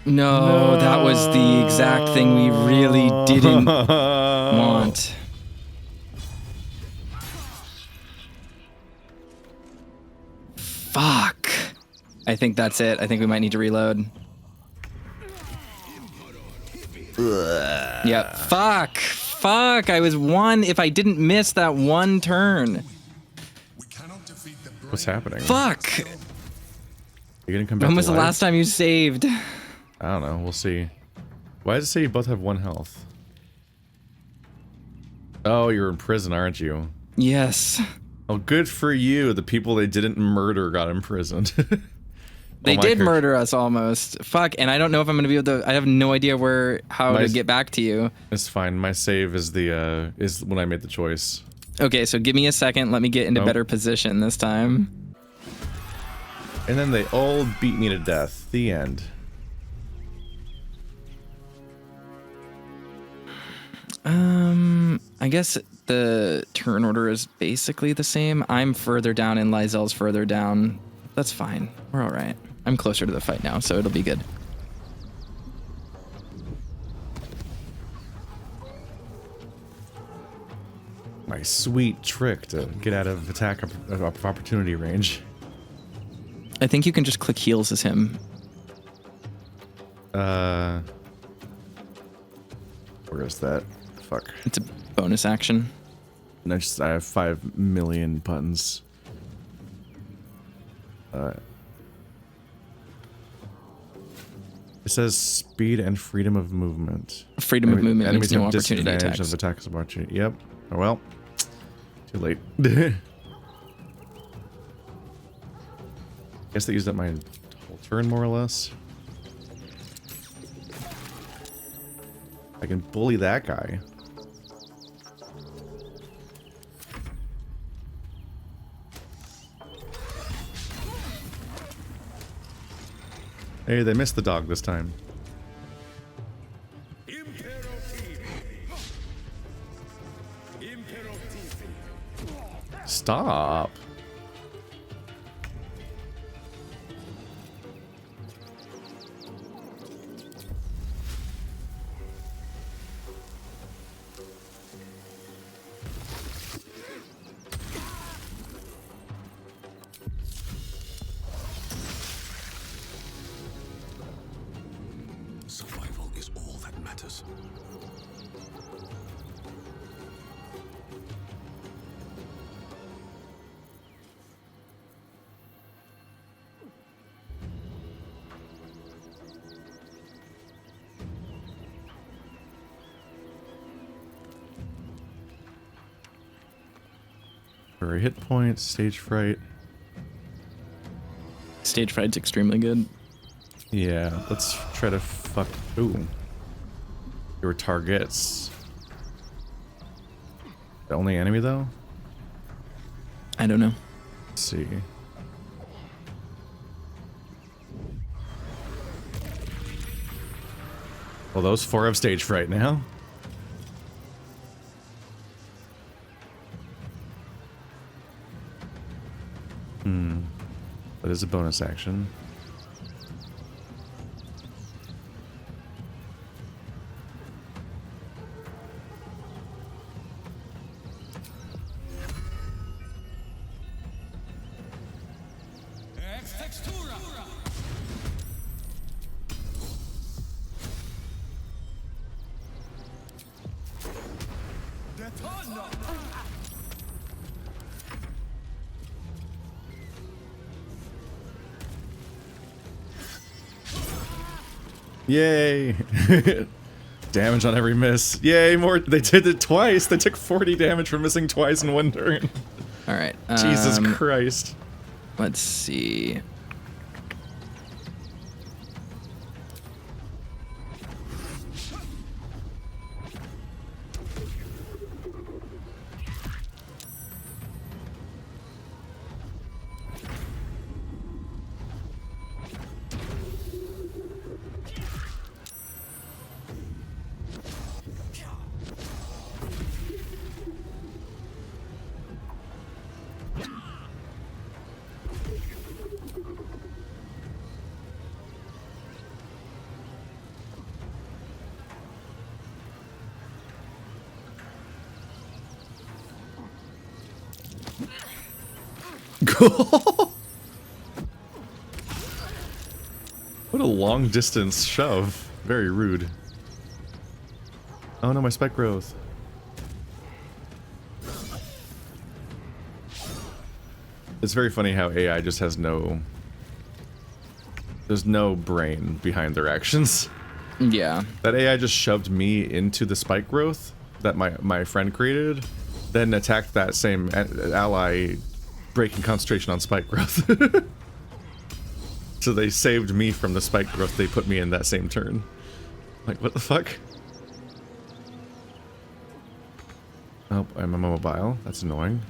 No, that was the exact thing we really didn't want. Fuck. I think that's it. I think we might need to reload. Yep. Fuck. Fuck. I was one if I didn't miss that one turn. What's happening? Fuck. You're gonna come back When was to the life? last time you saved? I don't know. We'll see. Why does it say you both have 1 health? Oh, you're in prison, aren't you? Yes. Oh, good for you. The people they didn't murder got imprisoned. They did murder us almost. Fuck, and I don't know if I'm gonna be able to. I have no idea how to get back to you. It's fine. My save is is when I made the choice. Okay, so give me a second. Let me get into better position this time. And then they all beat me to death. The end. I guess the turn order is basically the same. I'm further down and Lae'zel's further down. That's fine. We're all right. I'm closer to the fight now, so it'll be good. My sweet trick to get out of attack of opportunity range. I think you can just click heals as him. Where is that? Fuck. It's a bonus action. I have 5 million buttons. It says speed and freedom of movement. Freedom of movement means no opportunity disadvantage attacks. of attacks of opportunity. Yep. Oh well. Too late. Guess they used up my whole turn more or less. I can bully that guy. Hey, they missed the dog this time. Stop. Survival is all that matters. For a hit point, stage fright. Stage fright's extremely good. Yeah, let's try to fuck. Ooh. Your targets. The only enemy though? I don't know. Let's see. Well, those 4 have stage fright now. That is a bonus action. Yay! Damage on every miss. Yay, more. They did it twice. They took 40 damage for missing twice in one turn. All right. Jesus Christ. Let's see. What a long distance shove. Very rude. Oh no, my spec growth. It's very funny how AI just has there's no brain behind their actions. Yeah. That AI just shoved me into the spike growth that my friend created, then attacked that same ally, breaking concentration on spike growth. So they saved me from the spike growth they put me in that same turn. Like, what the fuck? Oh, I'm immobile. That's annoying.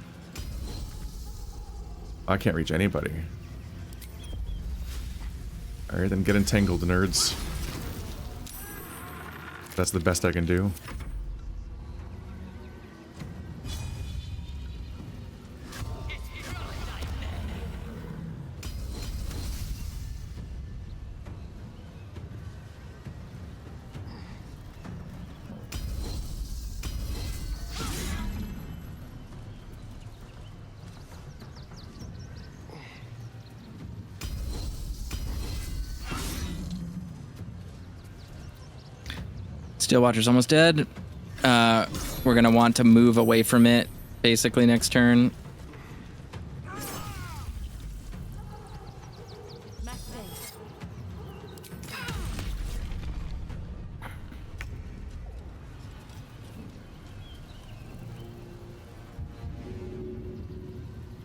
I can't reach anybody. Alright, then get entangled, nerds. That's the best I can do. Steelwatcher's almost dead. We're gonna want to move away from it basically next turn.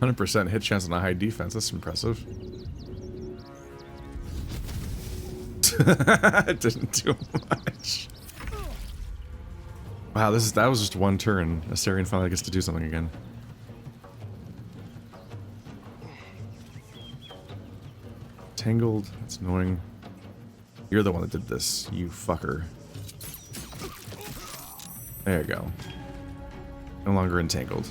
%100% hit chance on a high defense. That's impressive. It didn't do much. Wow, that was just one turn. Astarion finally gets to do something again. Tangled. That's annoying. You're the one that did this, you fucker. There you go. No longer entangled.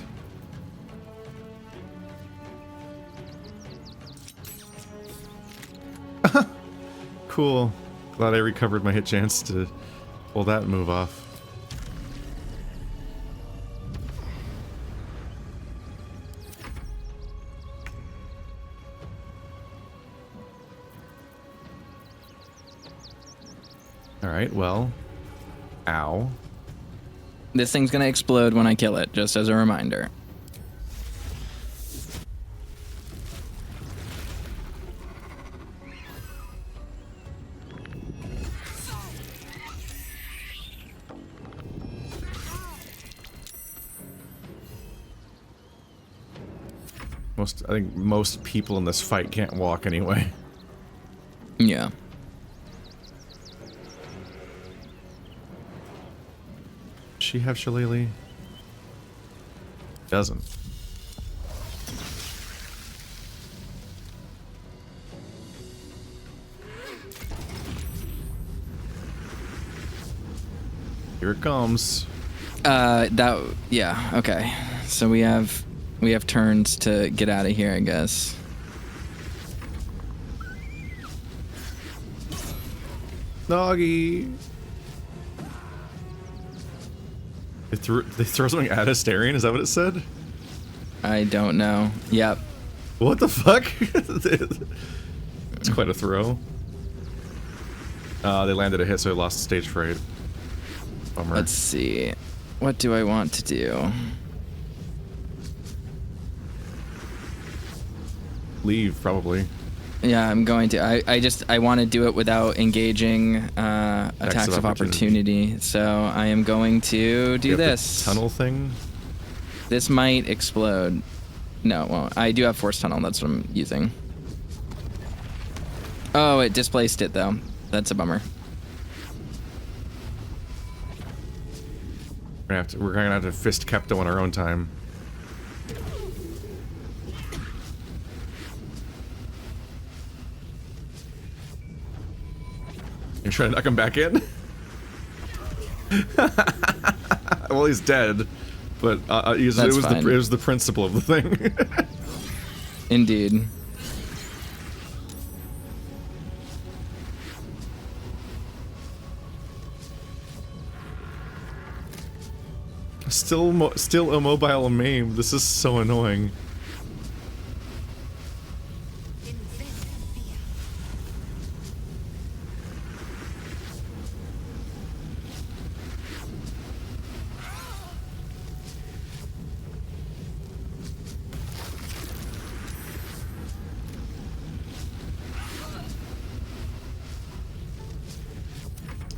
Cool. Glad I recovered my hit chance to pull that move off. Alright, well. Ow. This thing's gonna explode when I kill it, just as a reminder. I think most people in this fight can't walk anyway. Yeah. Does she have Shillelagh? Doesn't. Here it comes. Yeah, okay. So we have turns to get out of here, I guess. Doggy. They throw something at Astarion? Is that what it said? I don't know. Yep. What the fuck? It's quite a throw. They landed a hit, so they lost stage fright. Bummer. Let's see. What do I want to do? Leave, probably. Yeah, I'm going to. I want to do it without engaging attacks of opportunity. So I am going to do this. Tunnel thing? This might explode. No, it won't. I do have Force Tunnel. That's what I'm using. Oh, it displaced it, though. That's a bummer. We're gonna have to fist Kepto on our own time. You're trying to knock him back in? Well, he's dead, but it was the principle of the thing. Indeed. Still immobile and maimed. This is so annoying.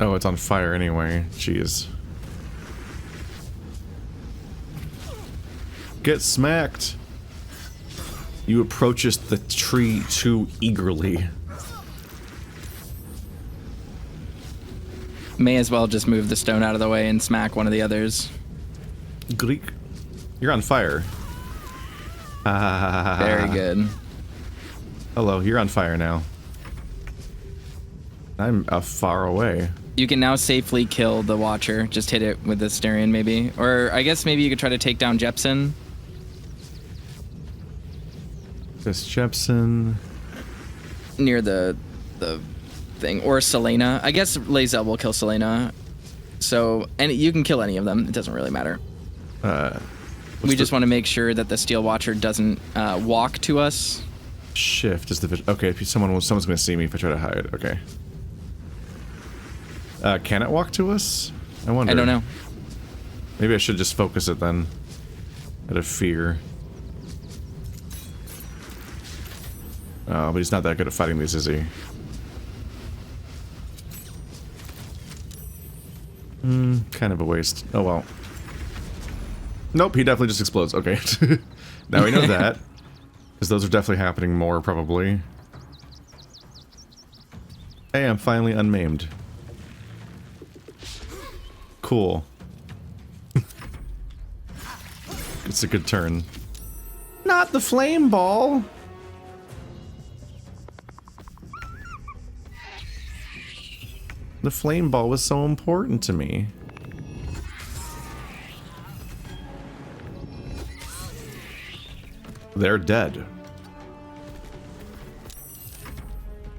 Oh, it's on fire anyway. Jeez. Get smacked. You approachest the tree too eagerly. May as well just move the stone out of the way and smack one of the others. Greek. You're on fire. Very good. Hello, you're on fire now. I'm far away. You can now safely kill the Watcher. Just hit it with the Styrian, maybe. Or I guess maybe you could try to take down Jepsen. This Jepsen. Near the thing. Or Selena. I guess Lae'zel will kill Selena. So, and you can kill any of them. It doesn't really matter. We just want to make sure that the Steel Watcher doesn't walk to us. Shift is the vision. Okay, if someone's going to see me if I try to hide. Okay. Can it walk to us? I wonder. I don't know. Maybe I should just focus it then. Out of fear. Oh, but he's not that good at fighting these, is he? Kind of a waste. Oh well. Nope, he definitely just explodes. Okay. Now we know that. Because those are definitely happening more, probably. Hey, I'm finally unmaimed. Cool. It's a good turn. Not the flame ball! The flame ball was so important to me. They're dead.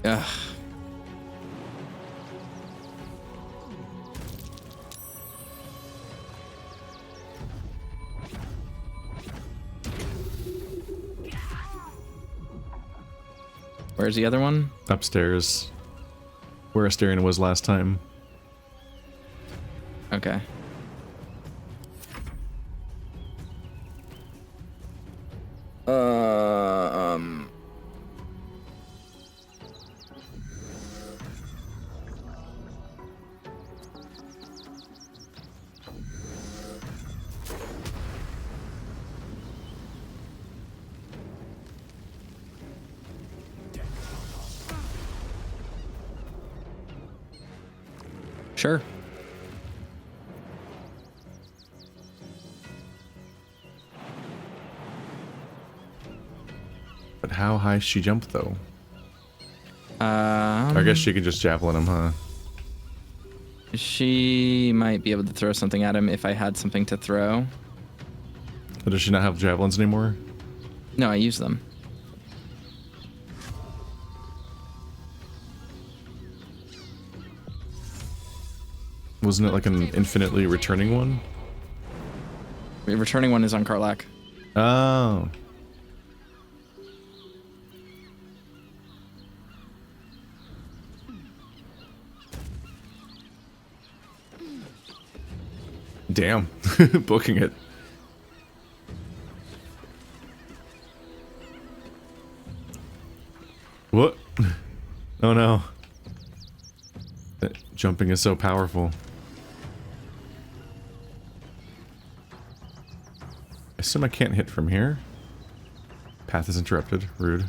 Ugh. Where's the other one? Upstairs. Where Asterion was last time. Okay. Sure. But how high she jump though? I guess she could just javelin him, huh? She might be able to throw something at him if I had something to throw. But does she not have javelins anymore? No, I use them. Wasn't it like an infinitely returning one? The returning one is on Karlach. Oh. Damn. Booking it. What? Oh no. That jumping is so powerful. I assume I can't hit from here. Path is interrupted. Rude.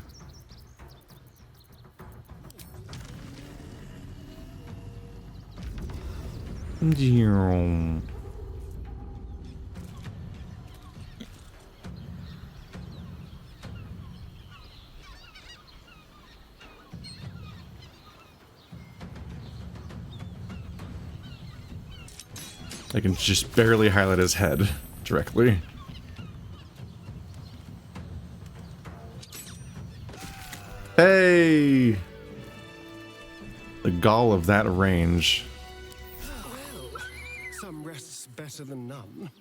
I can just barely highlight his head directly. Hey! The gall of that range. Well, some rest's better than none.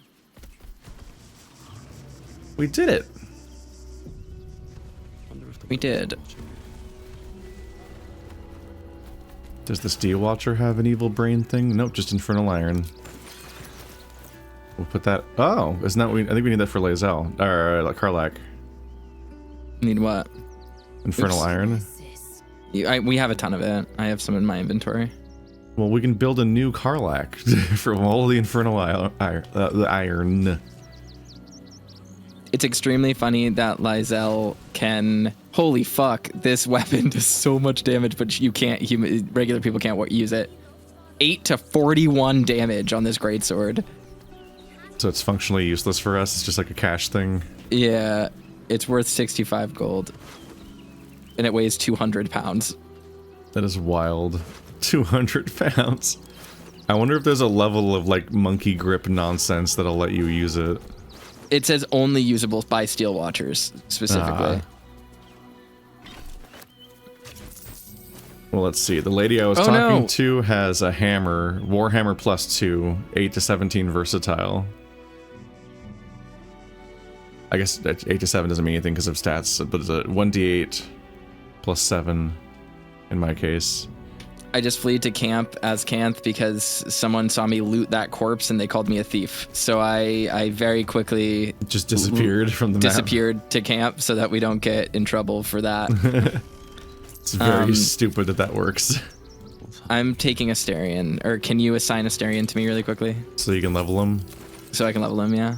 We did it. We did. Does the Steel Watcher have an evil brain thing? Nope, just Infernal Iron. We'll put that. Oh, isn't that what we? I think we need that for Lae'zel or Karlach. Need what? Infernal Iron. We have a ton of it. I have some in my inventory. Well, we can build a new Karlach from all the Infernal the Iron. It's extremely funny that Lae'zel can. Holy fuck! This weapon does so much damage, but you can't. Regular people can't use it. 8 to 41 damage on this greatsword. So it's functionally useless for us. It's just like a cash thing. Yeah, it's worth 65 gold. And it weighs 200 pounds. That is wild. 200 pounds. I wonder if there's a level of like monkey grip nonsense that'll let you use it. It says only usable by steel watchers, specifically. Well, let's see. The lady I was talking to has a hammer, Warhammer +2, 8 to 17 versatile. I guess 8 to 7 doesn't mean anything because of stats, but it's a 1d8 +7 in my case. I just fled to camp as Canth because someone saw me loot that corpse and they called me a thief. So I very quickly just disappeared from the map. Disappeared to camp so that we don't get in trouble for that. It's very stupid that works. I'm taking Asterion, or can you assign Asterion to me really quickly? So you can level him? So I can level him, yeah.